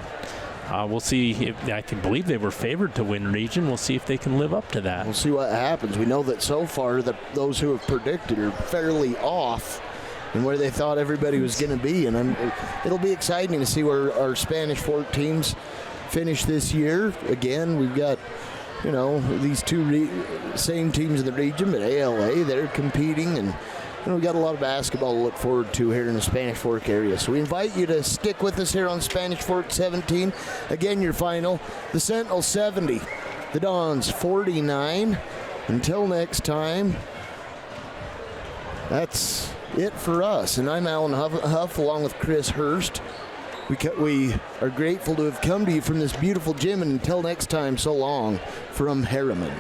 we'll see. I can believe they were favored to win region. We'll see if they can live up to that. We'll see what happens. We know that so far those who have predicted are fairly off in where they thought everybody was going to be. And it'll be exciting to see where our Spanish Fort teams finish this year. Again, we've got, these 2 same teams in the region, but ALA, they're competing, and we've got a lot of basketball to look forward to here in the Spanish Fork area. So we invite you to stick with us here on Spanish Fork 17. Again, your final, the Sentinels 70, the Dons 49. Until next time, that's it for us. And I'm Alan Huff along with Chris Hurst. We are grateful to have come to you from this beautiful gym. And until next time, so long from Harriman.